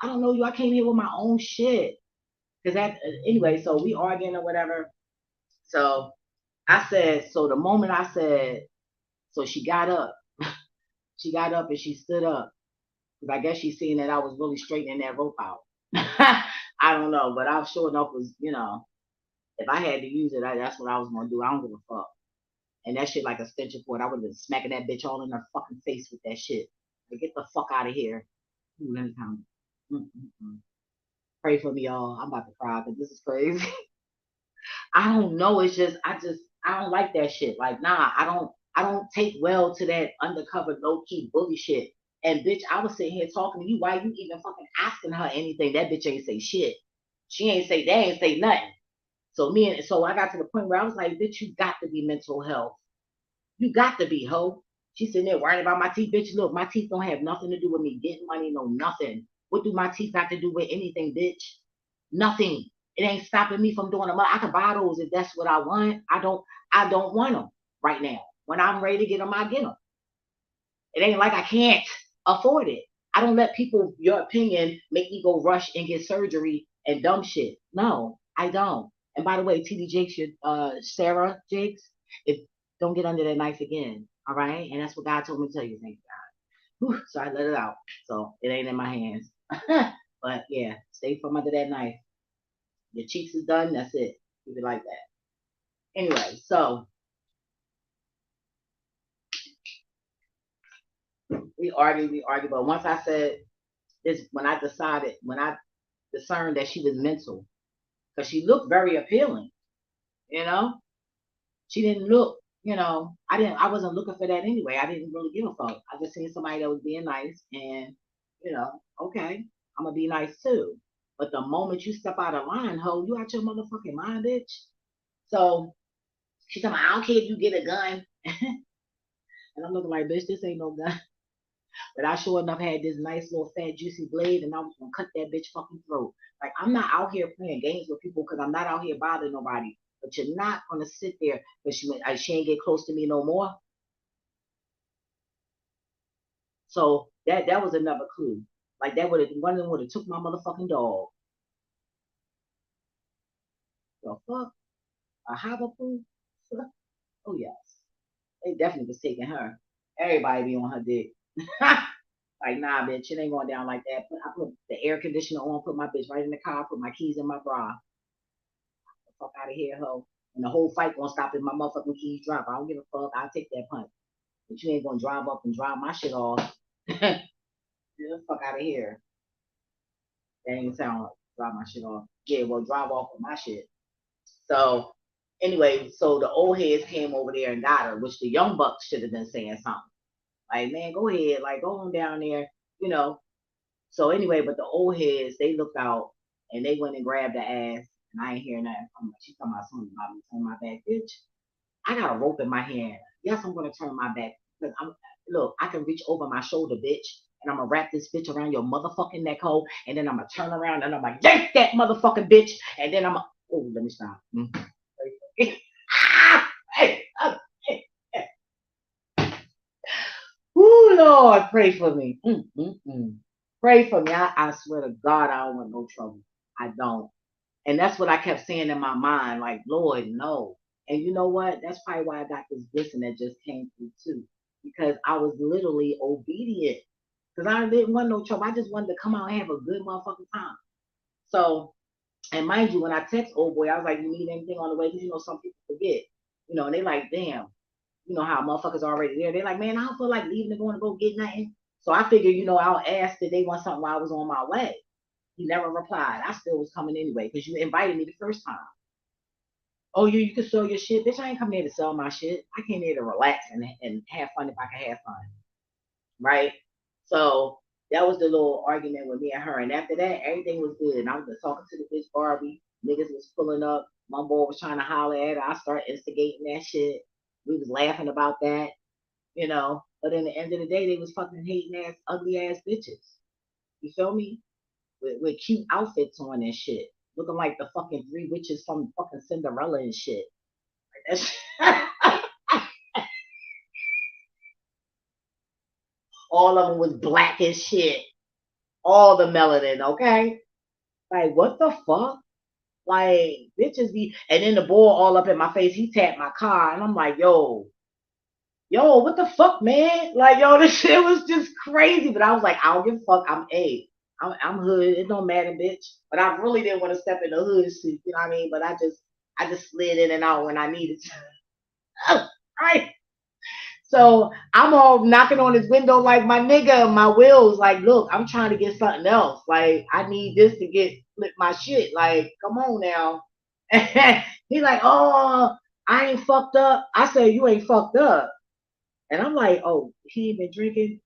I don't know you. I came here with my own shit. Cause that anyway, so we arguing or whatever. So I said, so the moment I said, so she got up, she got up and she stood up. Because I guess she seen that I was really straightening that rope out. I don't know, but I sure enough was, if I had to use it, that's what I was gonna do. I don't give a fuck. And that shit like a extension cord. I would have been smacking that bitch all in her fucking face with that shit. Like, get the fuck out of here. Ooh, let me count. Mm-mm-mm. Pray for me, y'all. I'm about to cry because this is crazy. I don't know. It's just I don't like that shit. Like, nah, I don't take well to that undercover low key bully shit. And bitch, I was sitting here talking to you. Why you even fucking asking her anything? That bitch ain't say shit. She ain't say they ain't say nothing. So I got to the point where I was like, bitch, you got to be mental health. You got to be hoe. She's sitting there worrying about my teeth, bitch. Look, my teeth don't have nothing to do with me getting money, no nothing. What do my teeth got to do with anything, bitch? Nothing. It ain't stopping me from doing them. I can buy those if that's what I want. I don't want them right now. When I'm ready to get them, I get them. It ain't like I can't afford it. I don't let people, your opinion, make me go rush and get surgery and dumb shit. No, I don't. And by the way, TD Jakes, Sarah Jakes, if don't get under that knife again. All right. And that's what God told me to tell you. Thank God. Whew, so I let it out. So it ain't in my hands. But yeah, stay from under that knife. Your cheeks is done. That's it. Keep it like that. Anyway, so we argued. But once I said this, when I discerned that she was mental, because she looked very appealing, you know, she didn't look, I wasn't looking for that anyway. I didn't really give a fuck. I just seen somebody that was being nice, and okay, I'm gonna be nice too. But the moment you step out of line, ho, you out your motherfucking mind, bitch. So she's talking, I don't care if you get a gun. And I'm looking like, bitch, this ain't no gun. But I sure enough had this nice little fat juicy blade, and I was gonna cut that bitch fucking throat. Like, I'm not out here playing games with people because I'm not out here bothering nobody. But you're not gonna sit there because she ain't get close to me no more. So that was another clue. Like, that would have one of them would have took my motherfucking dog. The fuck? A Havapoo? Oh yes. They definitely was taking her. Everybody be on her dick. Like, nah, bitch, it ain't going down like that. I put the air conditioner on, put my bitch right in the car, put my keys in my bra. The fuck out of here, ho. And the whole fight gonna stop if my motherfucking keys drop. I don't give a fuck. I'll take that punch. But you ain't gonna drive up and drive my shit off. Get the fuck out of here. That ain't sound like drive my shit off. Yeah, well, drive off with my shit. So, anyway, so the old heads came over there and got her, which the young bucks should have been saying something. Like, man, go ahead. Like, go on down there, you know. So anyway, but the old heads, they looked out and they went and grabbed the ass. And I ain't hearing nothing from her. She talking about something about me turning my back. Bitch, I got a rope in my hand. Yes, I'm gonna turn my back. Because look, I can reach over my shoulder, bitch. And I'm gonna wrap this bitch around your motherfucking neck hole. And then I'm gonna turn around and I'm gonna yank that motherfucking bitch. And then I'm gonna, oh, let me stop. Hey, hey, hey. Ooh, Lord, pray for me. Pray for me. I swear to God, I don't want no trouble. I don't. And that's what I kept saying in my mind, like, Lord, no. And you know what? That's probably why I got this blessing that just came through too. Because I was literally obedient. Because I didn't want no trouble. I just wanted to come out and have a good motherfucking time. So, and mind you, when I text old boy, I was like, you need anything on the way? Because some people forget. And they like, damn, how motherfuckers already there. They're like, man, I don't feel like leaving and going to go get nothing. So I figured, I'll ask that they want something while I was on my way. He never replied. I still was coming anyway because you invited me the first time. Oh, you can sell your shit. Bitch, I ain't coming here to sell my shit. I came here to relax and have fun if I can have fun. Right? So that was the little argument with me and her. And after that, everything was good. And I was just talking to the bitch Barbie. Niggas was pulling up. My boy was trying to holler at her. I started instigating that shit. We was laughing about that. But in the end of the day, they was fucking hating ass, ugly ass bitches. You feel me? With cute outfits on and shit, looking like the fucking three witches from fucking Cinderella and shit. Like all of them was black as shit. All the melanin, okay? Like, what the fuck? Like, bitches be, and then the boy all up in my face, he tapped my car, and I'm like, yo, yo, what the fuck, man? Like, yo, this shit was just crazy. But I was like, I don't give a fuck. I'm hood. It don't matter, bitch. But I really didn't want to step in the hood suit. You know what I mean? But I just slid in and out when I needed to. Right. So I'm all knocking on his window like my nigga, my wheels. Like, look, I'm trying to get something else. Like, I need this to get flip my shit. Like, come on now. He like, oh, I ain't fucked up. I said, you ain't fucked up. And I'm like, oh, he ain't been drinking.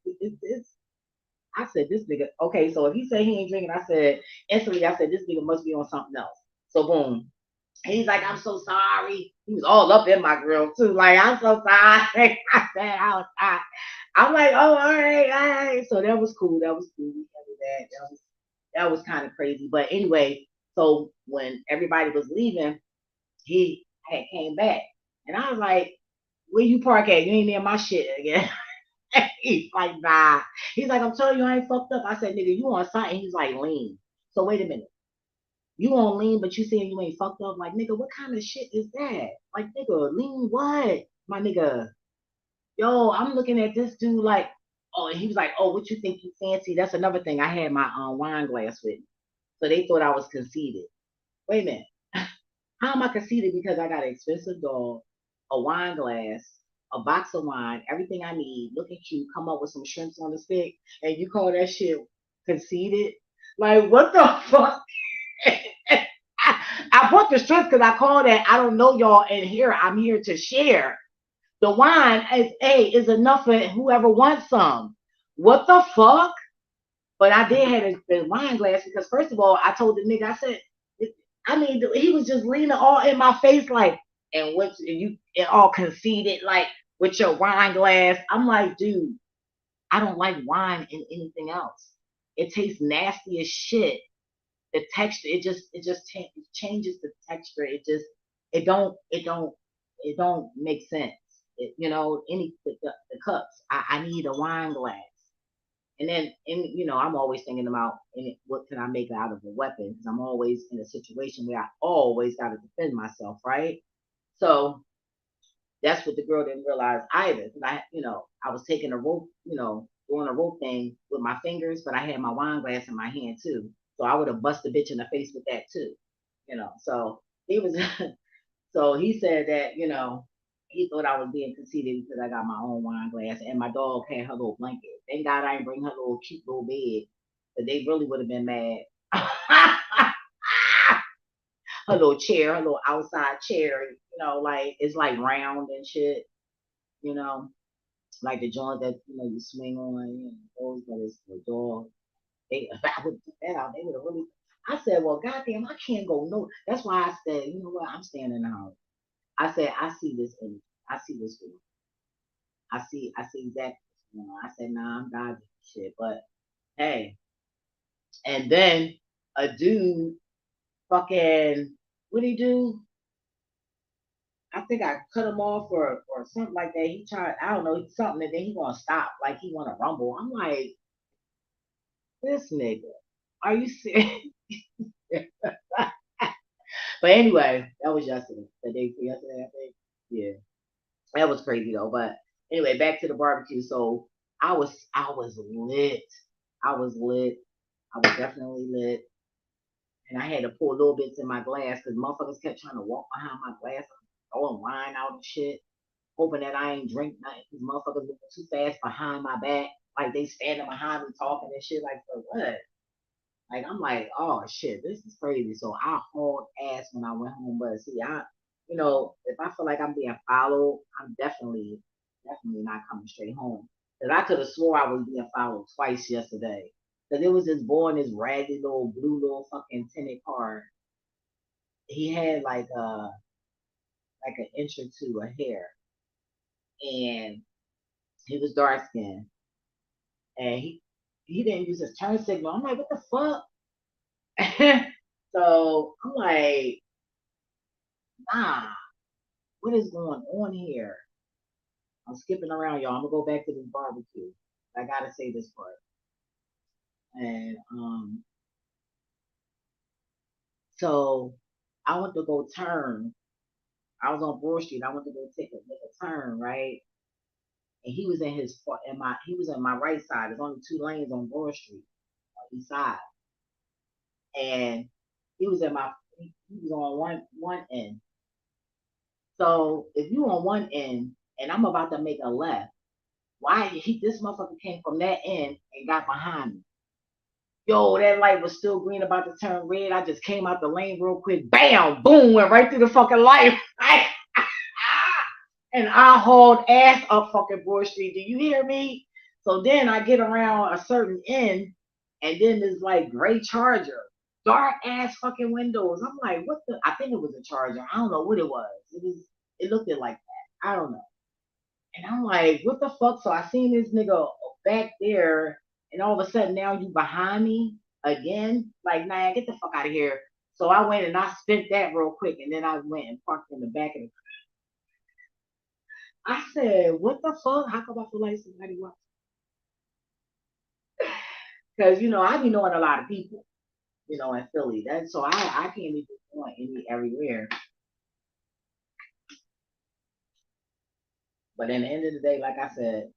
I said, this nigga. Okay, so if he said he ain't drinking, I said instantly, I said this nigga must be on something else. So boom, he's like, I'm so sorry. He was all up in my grill too. Like, I'm so sorry. I said I was sorry. I'm like, oh, all right, all right. So that was cool. That was cool. We handled that. That was kind of crazy. But anyway, so when everybody was leaving, he had came back, and I was like, where you park at? You ain't near my shit again. He's like, nah. He's like, I'm telling you, I ain't fucked up. I said, nigga, you on something? He's like, lean. So wait a minute. You on lean, but you saying you ain't fucked up? Like, nigga, what kind of shit is that? Like, nigga, lean what? My nigga. Yo, I'm looking at this dude like, oh, and he was like, oh, what you think you fancy? That's another thing. I had my wine glass with me. So they thought I was conceited. Wait a minute. How am I conceited? Because I got an expensive dog, a wine glass, a box of wine, everything I need. Look at you, come up with some shrimps on the stick, and you call that shit conceited? Like, what the fuck? I bought the shrimps because I called that. I don't know y'all, and here I'm here to share. The wine is enough for whoever wants some. What the fuck? But I did have the wine glass because first of all, I told the nigga, I said, I mean, he was just leaning all in my face like, and what you and all conceited like with your wine glass. I'm like, dude, I don't like wine in anything else. It tastes nasty as shit. The texture, it changes the texture. It don't make sense. The cups. I need a wine glass. And I'm always thinking about what can I make out of a weapon because I'm always in a situation where I always got to defend myself, right? So that's what the girl didn't realize either. Because I was taking a rope, doing a rope thing with my fingers, but I had my wine glass in my hand too. So I would have busted the bitch in the face with that too, So he was, so he said that, he thought I was being conceited because I got my own wine glass and my dog had her little blanket. Thank God I didn't bring her little cute little bed, but they really would have been mad. Her little chair, her little outside chair, like it's like round and shit, you know, like the joint that you swing on, those, but it's the dog. If I would put that out, they would have really. I said, well, goddamn, I can't go no. That's why I said, you know what, I'm staying in the house. I said, I see this image. I see this video. I see exactly. I said, nah, I'm dodging shit. But hey, and then a dude fucking what he do? I think I cut him off or something like that. He tried, I don't know, something, and then he gonna stop, like he wanna rumble. I'm like, this nigga, are you serious? But anyway, that was yesterday. The day before yesterday, I think. Yeah, that was crazy though. But anyway, back to the barbecue. So I was lit. I was lit. I was definitely lit. And I had to pour little bits in my glass because motherfuckers kept trying to walk behind my glass, throwing wine out and shit, hoping that I ain't drink nothing because motherfuckers moving too fast behind my back. Like they standing behind me talking and shit. Like, for what? Like, I'm like, oh shit, this is crazy. So I hauled ass when I went home. But see, if I feel like I'm being followed, I'm definitely not coming straight home. Because I could have swore I was being followed twice yesterday. Because it was this boy in this raggedy little blue little fucking tinted car. He had like an inch or two of hair, and he was dark skinned, and he didn't use his turn signal. I'm like, what the fuck? So I'm like, nah, what is going on here? I'm skipping around, y'all. I'm gonna go back to this barbecue. I gotta say this part. And so I went to go turn. I was on Broad Street. I went to go make a turn, right? and he was he was on my right side. There's only 2 lanes on Broad Street, on east side, and he was he was on one end. So if you on one end and I'm about to make a left, why this motherfucker came from that end and got behind me? Yo, that light was still green, about to turn red. I just came out the lane real quick. Bam, boom, went right through the fucking light. And I hauled ass up fucking Broad Street. Do you hear me? So then I get around a certain end, and then there's like gray Charger, dark ass fucking windows. I'm like, what the? I think it was a Charger. I don't know what it was. It looked it like that. I don't know. And I'm like, what the fuck? So I seen this nigga back there, and all of a sudden now you behind me again. Like, nah, get the fuck out of here. So I went and I spent that real quick, and then I went and parked in the back of the. I said, what the fuck? How come I feel like somebody watching? Because I be knowing a lot of people, in Philly. That so I can't be going everywhere. But in the end of the day, like I said,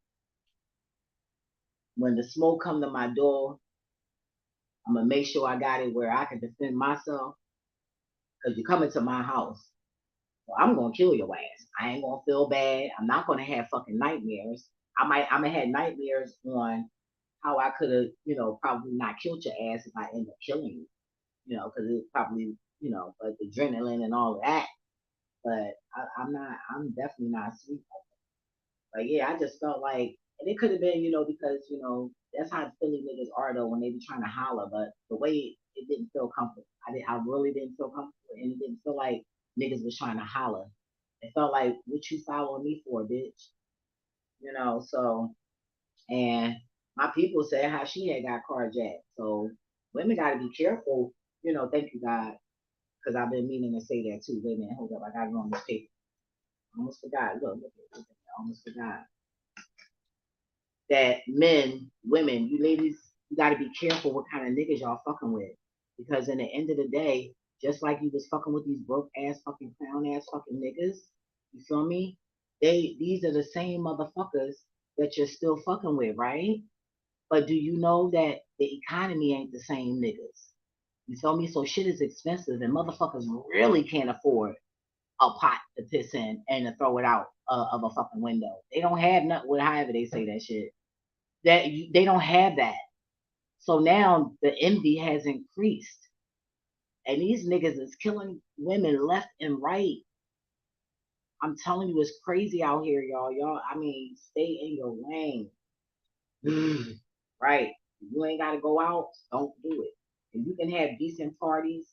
when the smoke come to my door, I'm gonna make sure I got it where I can defend myself. Because you're coming to my house, so I'm gonna kill your ass. I ain't gonna feel bad. I'm not gonna have fucking nightmares. I'm gonna have nightmares on how I could have, probably not killed your ass if I end up killing you. Because it probably, but the adrenaline and all of that. But I'm not. I'm definitely not sweet. But yeah, I just felt like, and it could have been, because that's how Philly niggas are though when they be trying to holler. But the way it didn't feel comfortable. I really didn't feel comfortable, and it didn't feel like niggas was trying to holler. It felt like, what you following me for, bitch? So, and my people said how she had got carjacked. So women got to be careful. Thank you God, because I've been meaning to say that too. Wait a minute, hold up, I got it on this paper. I almost forgot. Look, I almost forgot that men, women, you ladies, you got to be careful what kind of niggas y'all fucking with, because in the end of the day, just like you was fucking with these broke ass fucking clown ass fucking niggas, you feel me? These are the same motherfuckers that you're still fucking with, right? But do you know that the economy ain't the same niggas? You feel me? So shit is expensive, and motherfuckers really can't afford a pot to piss in and to throw it out of a fucking window. They don't have nothing. However they say that shit, that they don't have that. So now the envy has increased, and these niggas is killing women left and right. I'm telling you, it's crazy out here, y'all. I mean, stay in your lane. Right? You ain't got to go out. Don't do it. And you can have decent parties,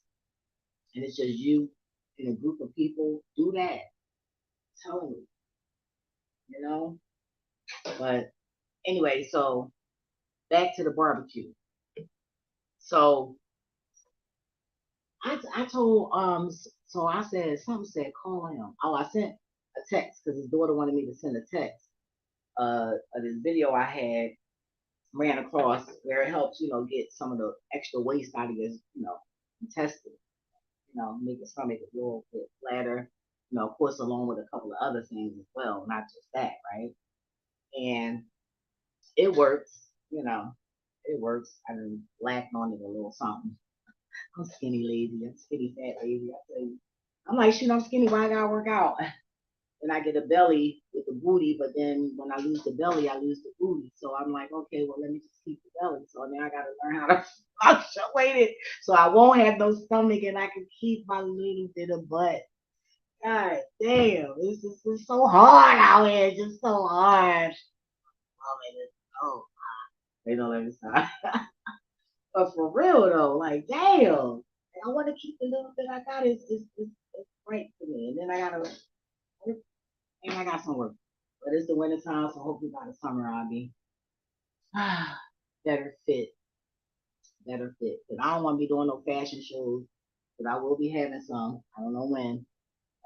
and it's just you and a group of people. Do that. I'm telling you, you know. But anyway, so back to the barbecue. So I told so I said, something said call him. Oh, I sent a text because his daughter wanted me to send a text of this video I had ran across where it helps, get some of the extra waste out of your, intestine, make your stomach a little bit flatter, of course, along with a couple of other things as well, not just that, right? And it works, it works. I mean, lack on it a little something. I'm skinny lazy. I'm skinny fat lazy. I tell you. I'm like, shoot, I'm skinny. Why I gotta work out? And I get a belly with the booty, but then when I lose the belly, I lose the booty. So I'm like, okay, well, let me just keep the belly. So now I gotta learn how to fluctuate it, so I won't have no stomach and I can keep my little bit of butt. God damn, it's so hard out here. It's just so hard. Oh, man, it's so. They don't let me stop. But for real though, like damn, I want to keep the little bit I got. It's great for me, and then I gotta work, and I got some work. But it's the winter time, so hopefully by the summer I'll be better fit, better fit. Cause I don't want to be doing no fashion shows, but I will be having some. I don't know when. And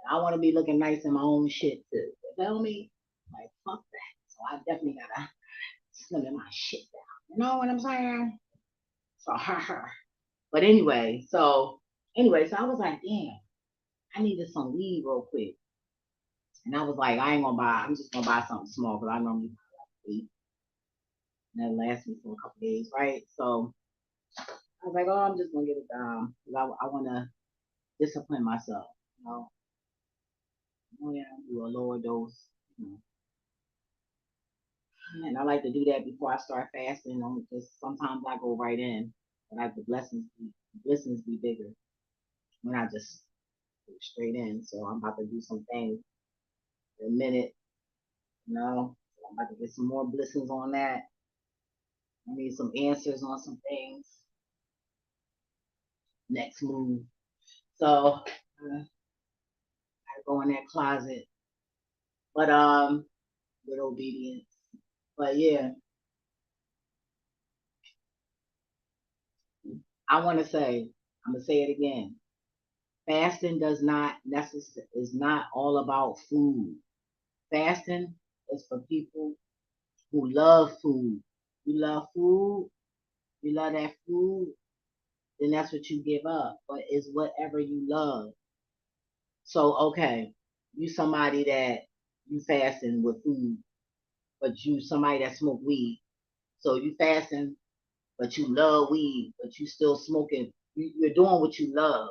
I want to be looking nice in my own shit too. You feel me? Like fuck that. So I definitely gotta slim my shit down. You know what I'm saying? So But anyway, so I was like, damn, I needed some weed real quick. And I was like, I ain't gonna buy. I'm just gonna buy something small because I normally buy like 8, and that lasts me for a couple days, right? So I was like, oh, I'm just gonna get it down because I want to discipline myself. You know, oh yeah, do a lower dose. You know, and I like to do that before I start fasting. Just sometimes I go right in, but the blessings be bigger when I just go straight in. So I'm about to do some things in a minute. You know, I'm about to get some more blessings on that. I need some answers on some things. Next move. So I go in that closet, but with obedience. But yeah, I want to say, I'm gonna say it again. Fasting does not necessarily is not all about food. Fasting is for people who love food. You love food, you love that food, then that's what you give up. But it's whatever you love. So okay, you somebody that you fasting with food, but you somebody that smoke weed. So you fasting, but you love weed, but you still smoking. You're doing what you love.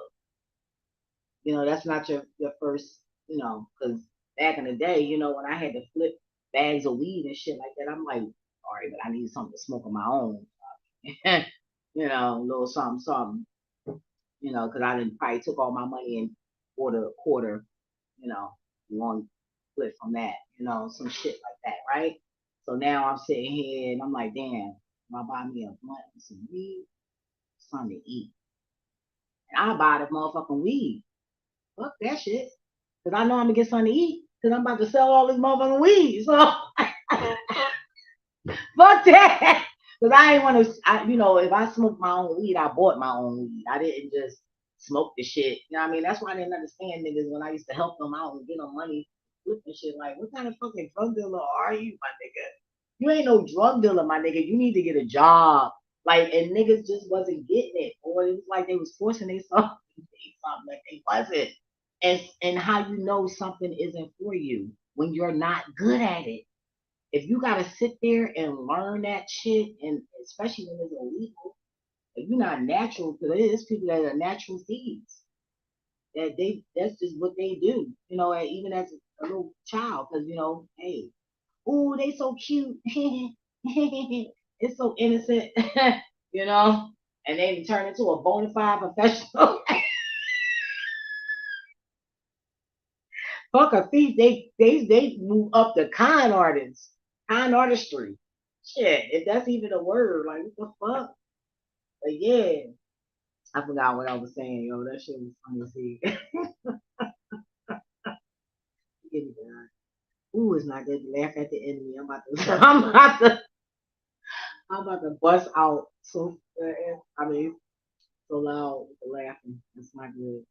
You know, that's not your first. You know, because back in the day, you know, when I had to flip bags of weed and shit like that, I'm like, all right, but I need something to smoke on my own. You know, a little something, something. You know, because I didn't probably took all my money and bought a quarter. You know, one flip from that. You know, some shit like that, right? So now I'm sitting here and I'm like, damn, if I buy me a blunt and some weed, something to eat. And I buy the motherfucking weed. Fuck that shit. Cause I know I'm gonna get something to eat. Cause I'm about to sell all this motherfucking weed. So fuck that. Cause I ain't want to. You know, if I smoked my own weed, I bought my own weed. I didn't just smoke the shit. You know what I mean? That's why I didn't understand niggas when I used to help them out and get them money, flipping shit. Like, what kind of fucking drug dealer are you, my nigga? You ain't no drug dealer, my nigga. You need to get a job. Like, and niggas just wasn't getting it, or it was like they was forcing themselves to say something that they wasn't. And how you know something isn't for you when you're not good at it. If you gotta sit there and learn that shit, and especially when it's illegal, if you're not natural, because there's people that are natural thieves. That's just what they do, you know, and even as a little child, because you know, hey, ooh, they so cute. It's so innocent, you know, and they turn into a bona fide professional. Fuck a thief. They move up to con artists, con artistry. Shit, if that's even a word, like what the fuck? But yeah, I forgot what I was saying, yo. That shit was funny to see. Ooh, it's not good to laugh at the enemy. I'm about to bust out so I mean so loud with the laughing. That's not good.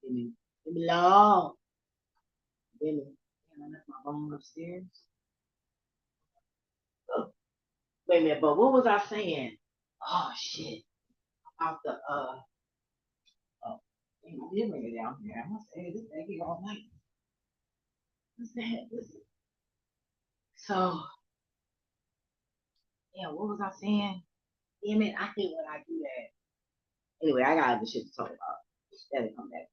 Give me, give me loud. Give me. Damn, I left my phone upstairs. Oh, wait a minute, but what was I saying? Oh shit. About the oh, damn, I did bring it down here. I must say this back here all night. What's that? Listen. So yeah, what was I saying? Damn it, I hate when I do that. Anyway, I got other shit to talk about. That'll come back.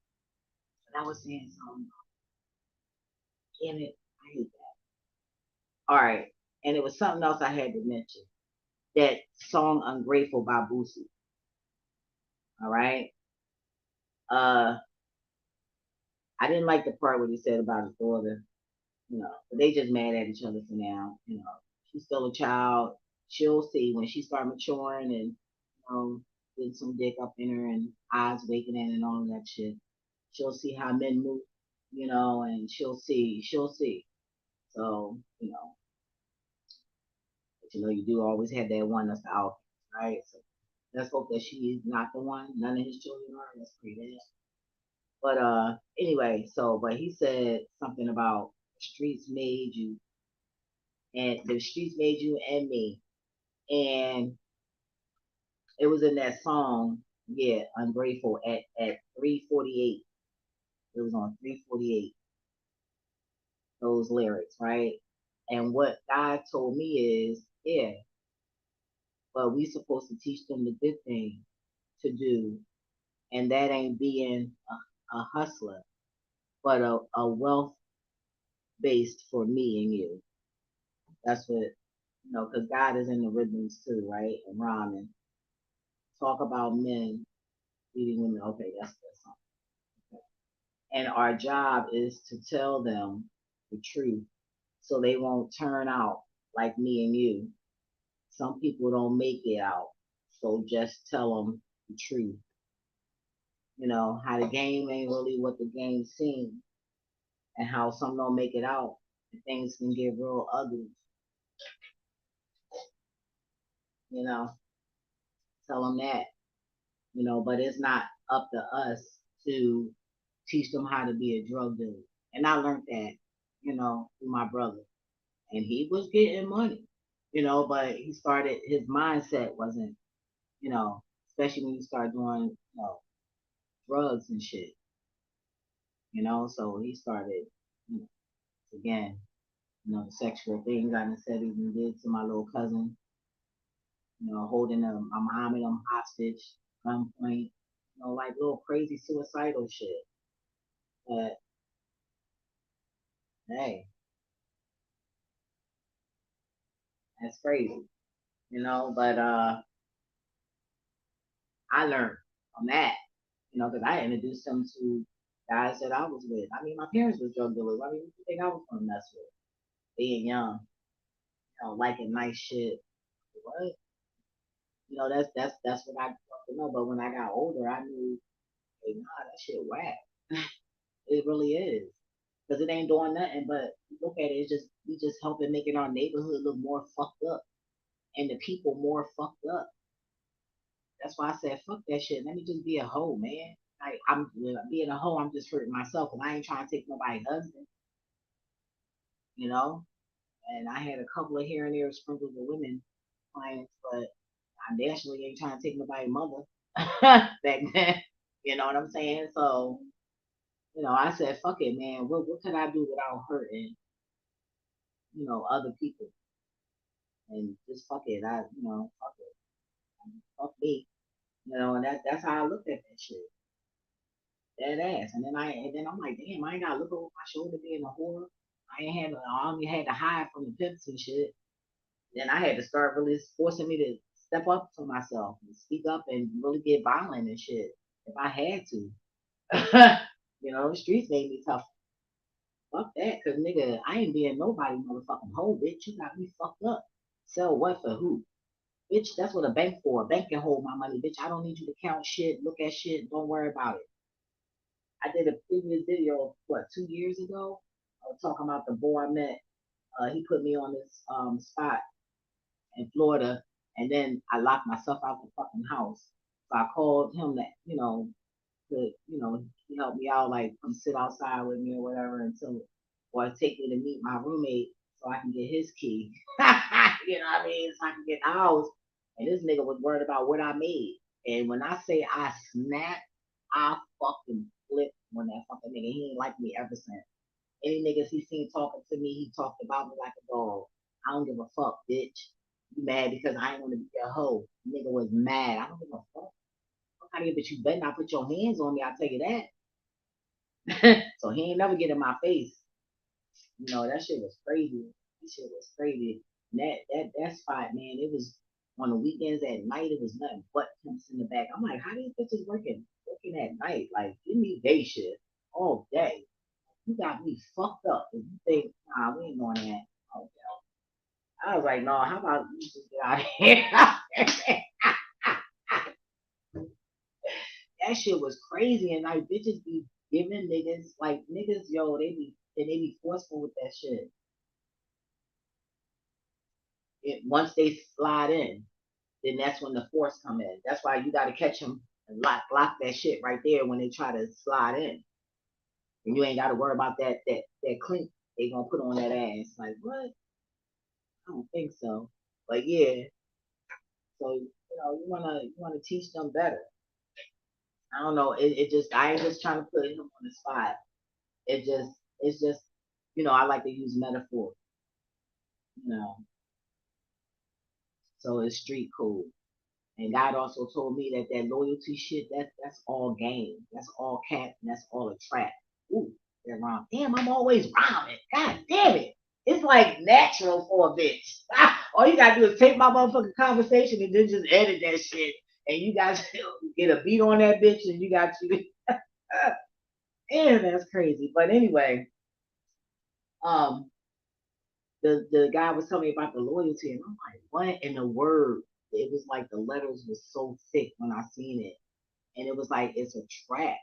But I was saying something. Damn it, I hate that. All right. And it was something else I had to mention. That song Ungrateful by Boosie. All right. Uh I didn't like the part where he said about his daughter, you know, but they just mad at each other for now. You know, she's still a child. She'll see when she start maturing and getting some dick up in her and eyes awakening and all of that shit. She'll see how men move, you know, and she'll see. So, but you do always have that one that's the alpha, right? So let's hope that she is not the one. None of his children are. Let's pray that. But anyway, so but he said something about streets made you and the streets made you and me. And it was in that song, yeah, Ungrateful at 3:48. It was on 3:48. those lyrics, right? And what God told me is, yeah, but we supposed to teach them the good thing to do, and that ain't being a hustler, but a wealth based for me and you. That's what because God is in the rhythms too, right? And rhyming. Talk about men leading women. Okay, that's something. And our job is to tell them the truth so they won't turn out like me and you. Some people don't make it out, so just tell them the truth. How the game ain't really what the game seems, and how some don't make it out, and things can get real ugly. You know, tell them that. But it's not up to us to teach them how to be a drug dealer. And I learned that, through my brother. And he was getting money, but his mindset wasn't, especially when you start doing, drugs and shit, so he started, you know, again, the sexual things I done said even did to my little cousin, holding them, I'm arming them hostage, gunpoint, like little crazy suicidal shit. But hey, that's crazy, but I learned from that, because I introduced them to guys that I was with. I mean, my parents was drug dealers. I mean, what do you think I was gonna mess with? Being young, liking nice shit. What? That's what I grew up to know. But when I got older, I knew, hey, nah, that shit whack. It really is. Because it ain't doing nothing but look at it, it's just we just helping making our neighborhood look more fucked up and the people more fucked up. That's why I said fuck that shit. Let me just be a hoe, man. I'm being a hoe. I'm just hurting myself, and I ain't trying to take nobody's husband, you know. And I had a couple of here and there sprinkled with women clients, but I naturally ain't trying to take nobody's mother back then. You know what I'm saying? So I said fuck it, man. What could I do without hurting other people? And just fuck it. Fuck it. Fuck me. And that's how I looked at that shit. That ass. And then I'm like, damn, I ain't gotta look over my shoulder being a whore. I only had to hide from the pimps and shit. Then I had to start really forcing me to step up for myself and speak up and really get violent and shit if I had to. The streets made me tough. Fuck that, cause nigga, I ain't being nobody motherfucking hoe, bitch. You got me fucked up. Sell what for who? Bitch, that's what a bank for. A bank can hold my money, bitch. I don't need you to count shit, look at shit, don't worry about it. I did a previous video, what, 2 years ago? I was talking about the boy I met. He put me on this spot in Florida, and then I locked myself out the fucking house. So I called him that, he helped me out, like come sit outside with me or whatever until, or take me to meet my roommate so I can get his key. You know what I mean? So I can get the house. And this nigga was worried about what I made. And when I say I snapped, I fucking flipped when that fucking nigga. He ain't like me ever since. Any niggas he seen talking to me, he talked about me like a dog. I don't give a fuck, bitch. You mad because I ain't want to be a hoe. Nigga was mad. I don't give a fuck. But you better not put your hands on me, I'll tell you that. So he ain't never get in my face. That shit was crazy. That shit was crazy. And that spot, man, it was on the weekends at night, it was nothing but pimps in the back. I'm like, how these bitches working at night? Like, give me day shift all day. You got me fucked up. If you think, nah, we ain't doing that. Okay. I was like, no, how about you just get out of here? That shit was crazy, and like bitches be giving niggas like niggas, yo, they be forceful with that shit. Once they slide in, then that's when the force come in. That's why you got to catch them and lock that shit right there when they try to slide in, and you ain't got to worry about that clink they gonna put on that ass. Like what? I don't think so. But yeah, so you wanna teach them better. I don't know. It just I ain't just trying to put him on the spot. It's just I like to use metaphor, you know, so it's street cool. And God also told me that that loyalty shit, that's all game. That's all cat, and that's all a trap. Ooh, they're wrong. Damn, I'm always rhyming. God damn it. It's like natural for a bitch. All you gotta do is take my motherfucking conversation and then just edit that shit. And you guys get a beat on that bitch and you got you. Damn, that's crazy. But anyway, um, the guy was telling me about the loyalty, and I'm like, what in the word? It was like the letters were so thick when I seen it, and it was like it's a trap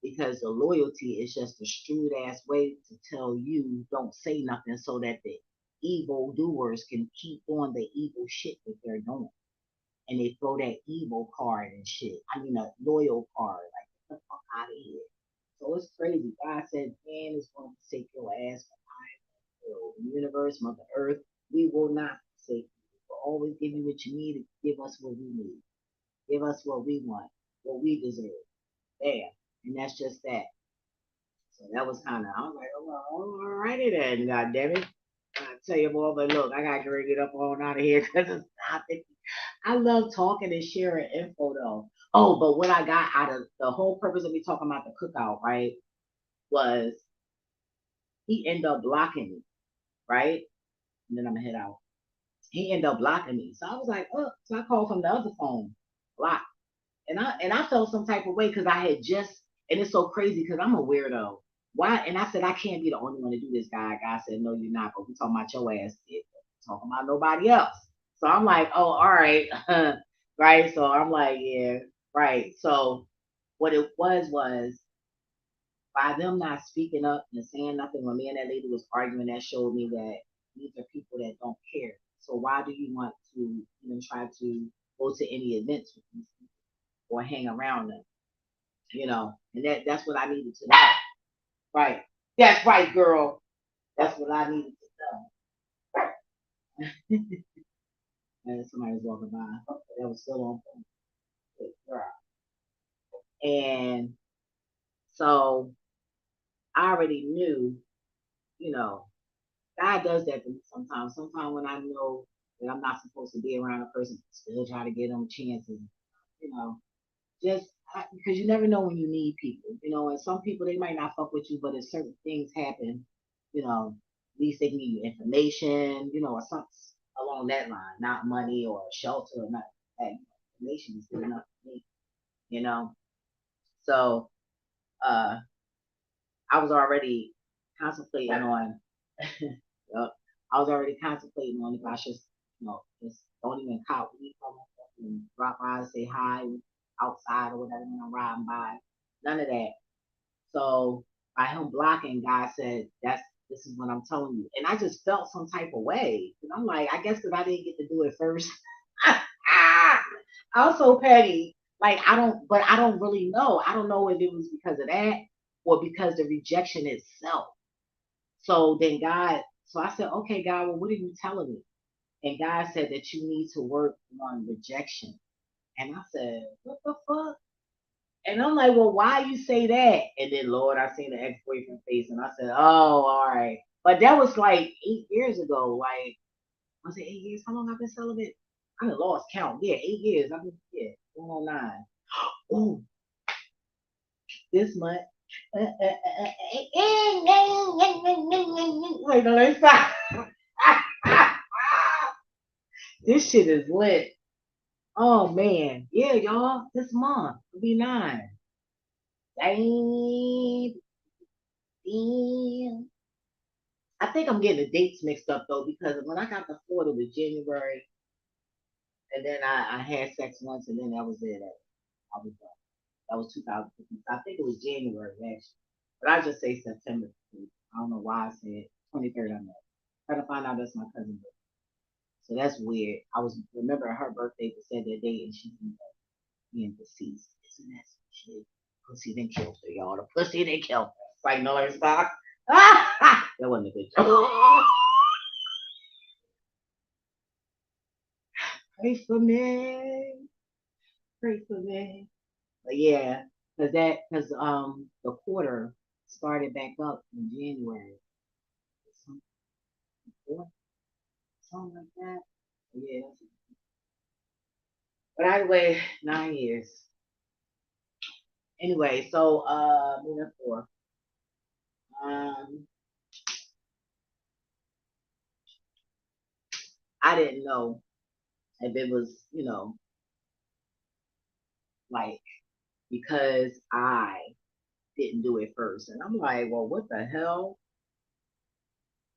because the loyalty is just a shrewd ass way to tell you don't say nothing so that the evil doers can keep on the evil shit that they're doing, and they throw that evil card and shit. I mean, a loyal card, like get the fuck out of here. So it's crazy. God said, man is going to take your ass the universe, Mother Earth. We will not forsake you. We'll always give you what you need to give us what we need. Give us what we want, what we deserve. There. And that's just that. So that was kind of, I was like, oh, well, all righty then, God damn it. I tell you more, but look, I got to get up on out of here because it's not. I love talking and sharing info though. Oh, but what I got out of the whole purpose of me talking about the cookout, right, was he ended up blocking me, right? And then I'm gonna head out. He ended up blocking me. So I was like, oh, so I called from the other phone, block. And I felt some type of way because I had just, and it's so crazy because I'm a weirdo. Why? And I said I can't be the only one to do this, guy. Guy said, no, you're not. But we talking about your ass. Talking about nobody else. So I'm like, oh, all right, right. So I'm like, yeah, right. So what it was by them not speaking up and saying nothing when me and that lady was arguing, that showed me that these are people that don't care. So why do you want to even try to go to any events with these people or hang around them? And that's what I needed to know. Right. That's right, girl. That's what I needed to know. And somebody was walking by. That was still on point. Girl. And so I already knew, you know, God does that to me sometimes. Sometimes when I know that I'm not supposed to be around a person, still try to give them chances. You know, just because you never know when you need people. And some people they might not fuck with you, but if certain things happen, at least they can give you information, or something along that line, not money or shelter or not. That information is good enough for me. You know, so uh, I was already contemplating on. Yup. I was already contemplating on if I should, just don't even call me and drop by and say hi outside or whatever when I'm riding by. None of that. So by him blocking, God said, this is what I'm telling you. And I just felt some type of way. And I'm like, I guess because I didn't get to do it first. I was so petty. Like but I don't really know. I don't know if it was because of that or because the rejection itself. So I said, okay, God, well, what are you telling me? And God said that you need to work on rejection. And I said, what the fuck? And I'm like, well, why you say that? And then, Lord, I seen the ex-boyfriend face, and I said, oh, all right. But that was like 8 years ago. Like, was it 8 years? How long I've been celibate? I done lost count. Yeah, 8 years. I've been, yeah, going on 9. Ooh, this month. Wait, no, let's stop. This shit is lit. Oh man, yeah, y'all. This month will be 9. Damn, damn. I think I'm getting the dates mixed up though because when I got to Florida was January, and then I had sex once, and then that was it. I was done. That was 2015. I think it was January actually, but I just say September. I don't know why I said 23rd. I'm not trying to find out that's my cousin. So that's weird. I was remembering her birthday to say that date, and she's being deceased. Isn't that some shit? Pussy then killed her, y'all. The pussy then killed her. Like no other stock. That wasn't a good joke. Pray for me. Pray for me. But yeah, because the quarter started back up in January. Four, something like that. Yeah. But anyway, 9 years. Anyway, so moving forward. Um, I didn't know if it was, like because I didn't do it first. And I'm like, well, what the hell?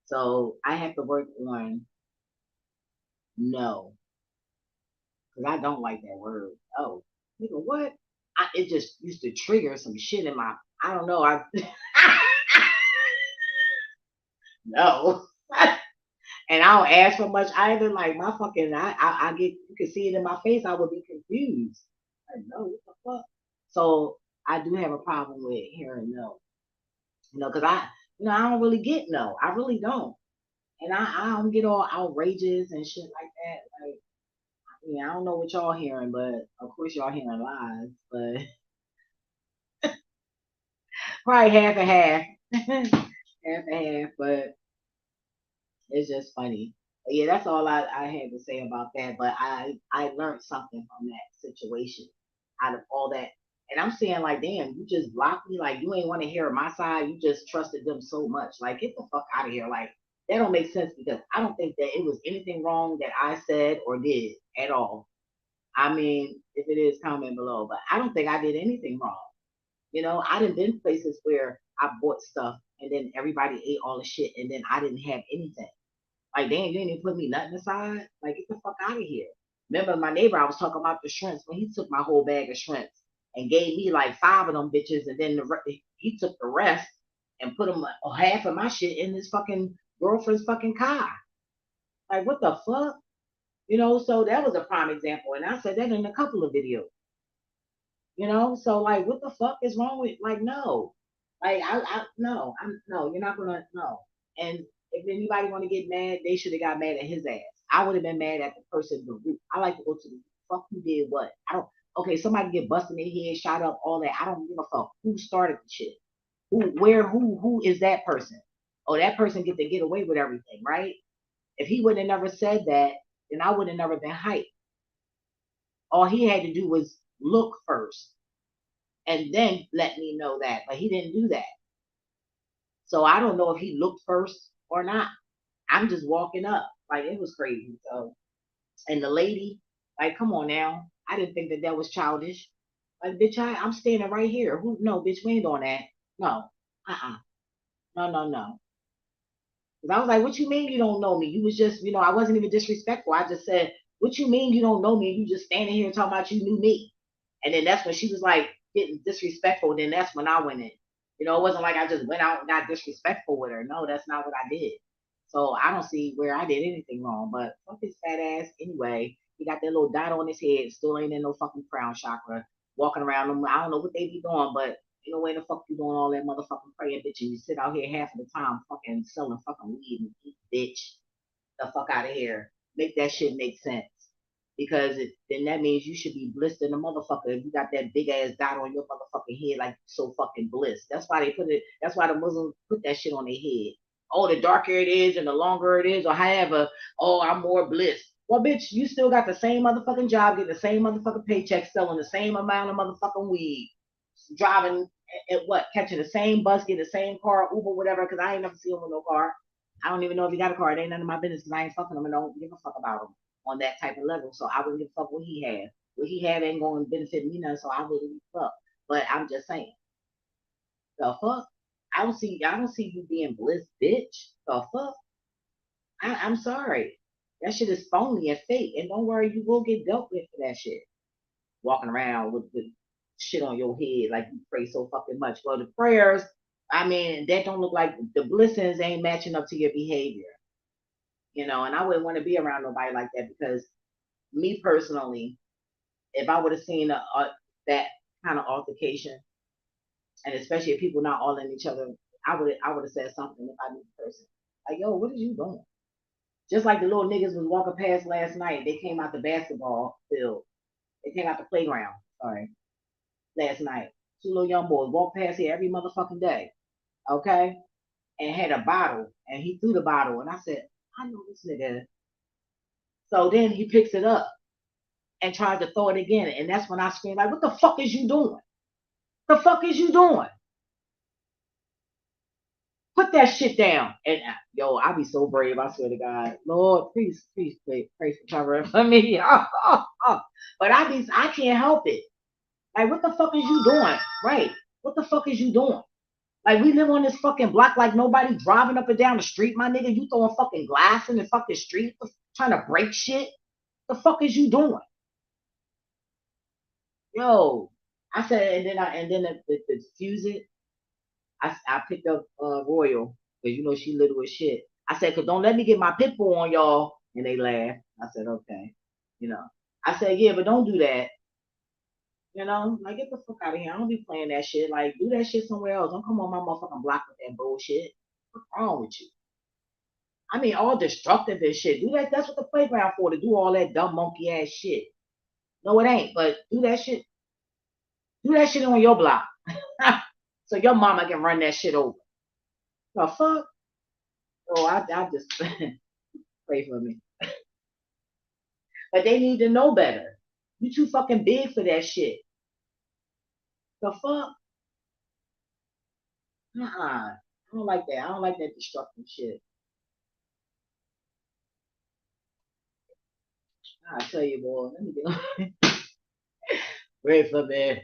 So I have to work on no, because I don't like that word. Oh, nigga, what? It just used to trigger some shit in my, I don't know. No. And I don't ask for much either. Like my fucking, I get, you can see it in my face. I would be confused. Like, no, what the fuck? So I do have a problem with hearing no, because I don't really get no. I really don't. And I don't get all outrageous and shit like that. Like, yeah, I don't know what y'all hearing, but of course y'all hearing lies, but probably half and half. Half and half, but it's just funny. But yeah, that's all I had to say about that. But I learned something from that situation out of all that. And I'm saying like, damn, you just blocked me. Like you ain't want to hear my side. You just trusted them so much. Like get the fuck out of here. Like that don't make sense because I don't think that it was anything wrong that I said or did at all. I mean, if it is, comment below. But I don't think I did anything wrong. I done been places where I bought stuff and then everybody ate all the shit and then I didn't have anything. Like, damn, you didn't even put me nothing aside. Like, get the fuck out of here. Remember my neighbor, I was talking about the shrimps when he took my whole bag of shrimps and gave me like five of them bitches, and then he took the rest and put them half of my shit in his fucking girlfriend's fucking car. Like, what the fuck? So that was a prime example, and I said that in a couple of videos. So like, what the fuck is wrong with like no, like I no, I'm no, you're not gonna no. And if anybody want to get mad, they should have got mad at his ass. I would have been mad at the person. The root. I like to go to the fuck who did what. I don't. Okay, somebody get busted in their head, shot up, all that. I don't give a fuck who started the shit. Who is that person? Oh, that person get away with everything, right? If he would have never said that, then I would have never been hyped. All he had to do was look first and then let me know that. But he didn't do that. So I don't know if he looked first or not. I'm just walking up. Like it was crazy. So and the lady, like, come on now. I didn't think that was childish. Like, bitch, I'm standing right here. Who? No, bitch, we ain't doing that. No, no, no, no. Because I was like, what you mean you don't know me? You was just, I wasn't even disrespectful. I just said, what you mean you don't know me? You just standing here talking about you knew me. And then that's when she was like getting disrespectful. Then that's when I went in. It wasn't like I just went out and got disrespectful with her. No, that's not what I did. So I don't see where I did anything wrong. But fuck his fat ass anyway. He got that little dot on his head, still ain't in no fucking crown chakra, walking around them. I don't know what they be doing, but ain't no way the fuck you doing all that motherfucking praying, bitch, and you sit out here half of the time fucking selling fucking weed and eat, bitch. The fuck out of here. Make that shit make sense. Because then that means you should be blissed in the motherfucker if you got that big ass dot on your motherfucking head like so fucking blissed. That's why they put it. That's why the Muslims put that shit on their head. Oh, the darker it is and the longer it is, or however. Oh, I'm more blissed. Well, bitch, you still got the same motherfucking job, getting the same motherfucking paycheck, selling the same amount of motherfucking weed, driving at what, catching the same bus, getting the same car, Uber, whatever. Because I ain't never seen him with no car. I don't even know if he got a car. It ain't none of my business because I ain't fucking him and don't give a fuck about him on that type of level. So I wouldn't give a fuck what he had. What he had ain't going to benefit me none, so I wouldn't give a fuck. But I'm just saying, the fuck? I don't see you being bliss, bitch. The fuck? I'm sorry. That shit is phony and fake. And don't worry, you will get dealt with for that shit. Walking around with shit on your head like you pray so fucking much. Well, the prayers, I mean, that don't look like the blessings ain't matching up to your behavior. And I wouldn't want to be around nobody like that because me personally, if I would have seen that kind of altercation, and especially if people not all in each other, I would have said something if I knew the person. Like, yo, what are you doing? Just like the little niggas was walking past last night. They came out the basketball field. They came out the playground. Sorry, last night. Two little young boys walk past here every motherfucking day. Okay, and had a bottle, and he threw the bottle, and I said, I know this nigga. So then he picks it up and tries to throw it again. And that's when I scream, like, what the fuck is you doing? The fuck is you doing? Put that shit down. And yo, I be so brave. I swear to God, Lord, please, pray for covering for me. But I can't help it. Like, what the fuck is you doing? Right? What the fuck is you doing? Like, we live on this fucking block like nobody driving up and down the street, my nigga. You throwing fucking glass in the fucking street, trying to break shit. The fuck is you doing? Yo, I said, and then to fuse it, I picked up Royal because you know she little as shit. I said, cause don't let me get my pit bull on y'all, and they laughed. I said, okay, you know. I said, yeah, but don't do that. You know, like get the fuck out of here. I don't be playing that shit. Like do that shit somewhere else. Don't come on my motherfucking block with that bullshit. What's wrong with you? I mean, all destructive and shit. Do that. That's what the playground for, to do all that dumb monkey ass shit. No, it ain't. But do that shit. Do that shit on your block, so your mama can run that shit over. The fuck? Oh, I just pray for me. But they need to know better. You too fucking big for that shit. The fuck? I don't like that. I don't like that destructive shit. I tell you, boy. Let me get. Wait for me.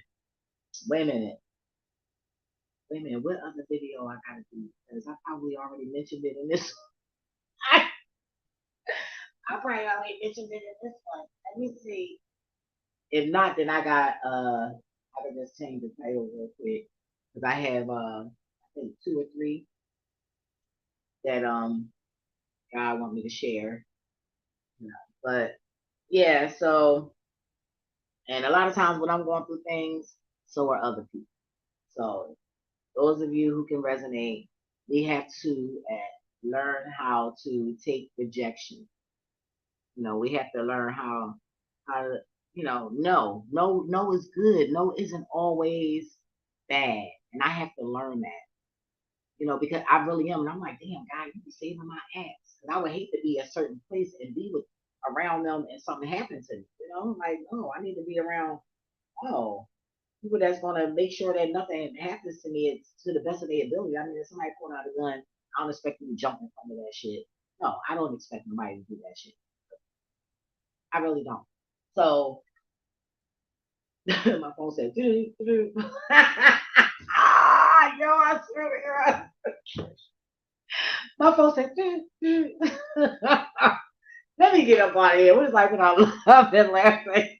Wait a minute. Wait a minute. What other video I gotta do? Because I probably already mentioned it in this. I probably already mentioned it in this one. Let me see. If not, then I can just change the title real quick because I have I think two or three that God want me to share. You know. But yeah, so and a lot of times when I'm going through things, so are other people. So those of you who can resonate, we have to learn how to take rejection. You know, we have to learn how to, you know, no is good. No isn't always bad, and I have to learn that. You know, because I really am, and I'm like, damn, God, you be saving my ass, because I would hate to be a certain place and be with around them and something happened to me. You know, like, no, I need to be around oh people that's gonna make sure that nothing happens to me to the best of their ability. I mean, if somebody pulling out a gun, I don't expect them to jump in front of that shit. No, I don't expect nobody to do that shit. I really don't. So my phone said, doo, doo. Yo, I swear to God. My phone said, doo, doo. Let me get up out of here. What is like when I love and laughing?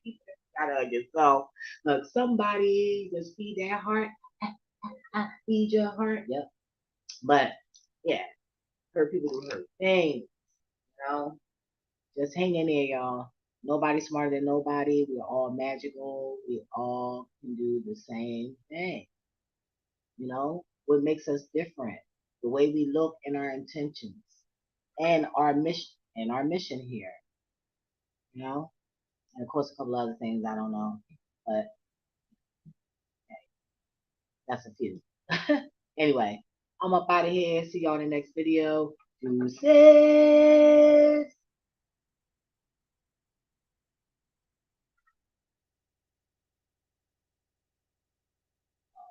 I know it. So, look, somebody just feed that heart. Feed your heart. Yep. But yeah, hurt people do hurt things. You know, just hang in there, y'all. Nobody's smarter than nobody. We're all magical. We all can do the same thing. You know, what makes us different? The way we look and our intentions and our mission here. You know, and of course a couple other things I don't know, but that's a few. Anyway, I'm up out of here. See y'all in the next video. Deuces.